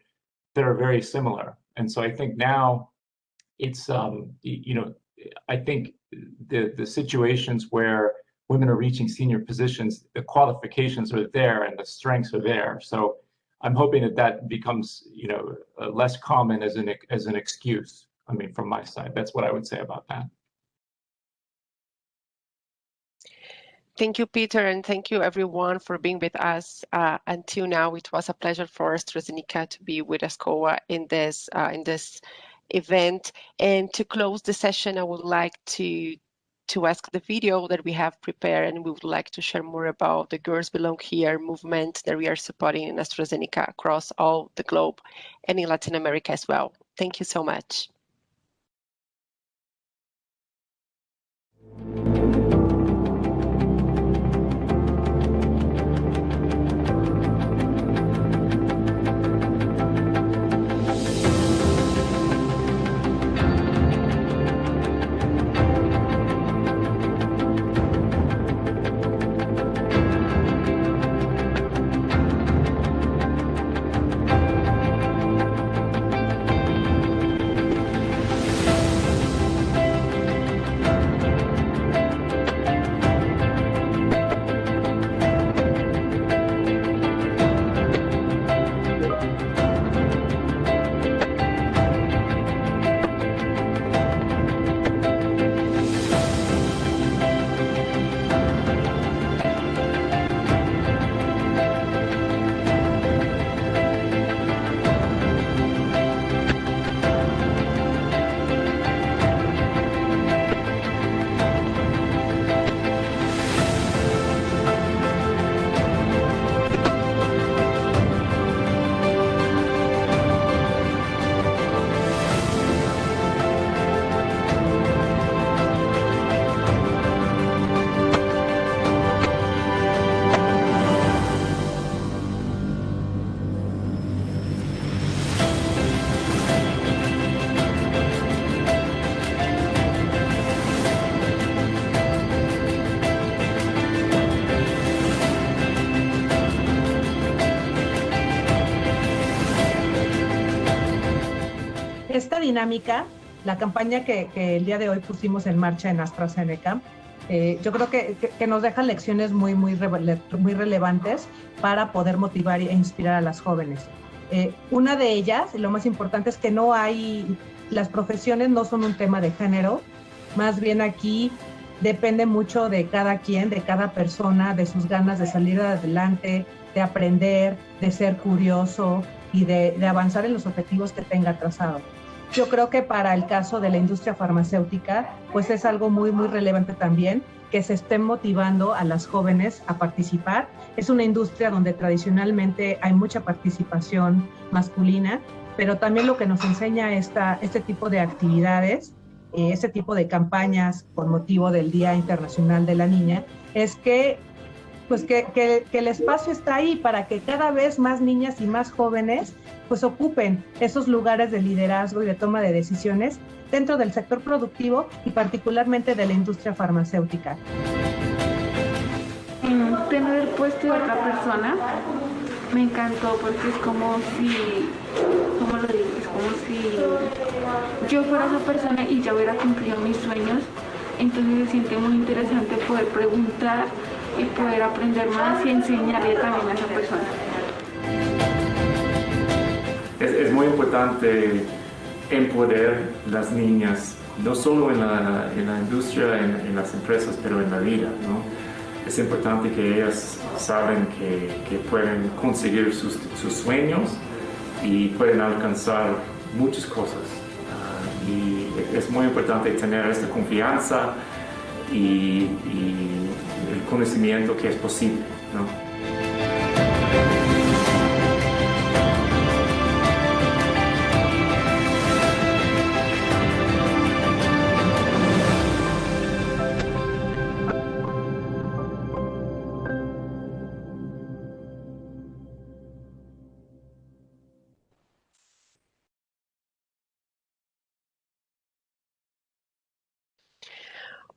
Speaker 4: very similar. And so I think now it's, I think the situations where women are reaching senior positions, the qualifications are there and the strengths are there. So I'm hoping that becomes, less common as an excuse. I mean, from my side, that's what I would say about that.
Speaker 2: Thank you, Peter, and thank you everyone for being with us until now. It was a pleasure for AstraZeneca to be with ASCOA in this event. And to close the session, I would like to ask the video that we have prepared, and we would like to share more about the Girls Belong Here movement that we are supporting in AstraZeneca across all the globe and in Latin America as well. Thank you so much.
Speaker 8: esta dinámica, la campaña que el día de hoy pusimos en marcha en AstraZeneca, yo creo que nos deja lecciones muy relevantes para poder motivar e inspirar a las jóvenes. Una de ellas, y lo más importante, es que las profesiones no son un tema de género, más bien aquí depende mucho de cada quien, de cada persona, de sus ganas de salir adelante, de aprender, de ser curioso y de avanzar en los objetivos que tenga trazado. Yo creo que para el caso de la industria farmacéutica, pues es algo muy relevante también que se estén motivando a las jóvenes a participar. Es una industria donde tradicionalmente hay mucha participación masculina, pero también lo que nos enseña este tipo de actividades, este tipo de campañas con motivo del Día Internacional de la Niña, es que el espacio está ahí para que cada vez más niñas y más jóvenes pues ocupen esos lugares de liderazgo y de toma de decisiones dentro del sector productivo y particularmente de la industria farmacéutica.
Speaker 9: Tener el puesto de otra persona me encantó porque es como si, ¿cómo lo digo? Es como si yo fuera esa persona y ya hubiera cumplido mis sueños. Entonces se siente muy interesante poder preguntar y poder aprender más y enseñarle también a esa persona.
Speaker 10: Es muy importante empoderar las niñas, no solo en la industria, en las empresas, pero en la vida, ¿no? Es importante que ellas saben que pueden conseguir sus sueños y pueden alcanzar muchas cosas. Y es muy importante tener esta confianza y el conocimiento que es posible, ¿no?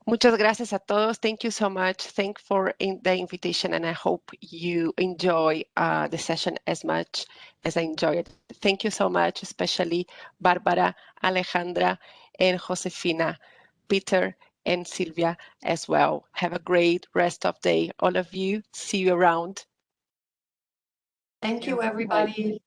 Speaker 2: Muchas gracias a todos. Thank you so much. Thank you for the invitation, and I hope you enjoy the session as much as I enjoyed. Thank you so much, especially Barbara, Alejandra, and Josefina, Peter, and Sylvia as well. Have a great rest of the day, all of you. See you around.
Speaker 1: Thank you, everybody.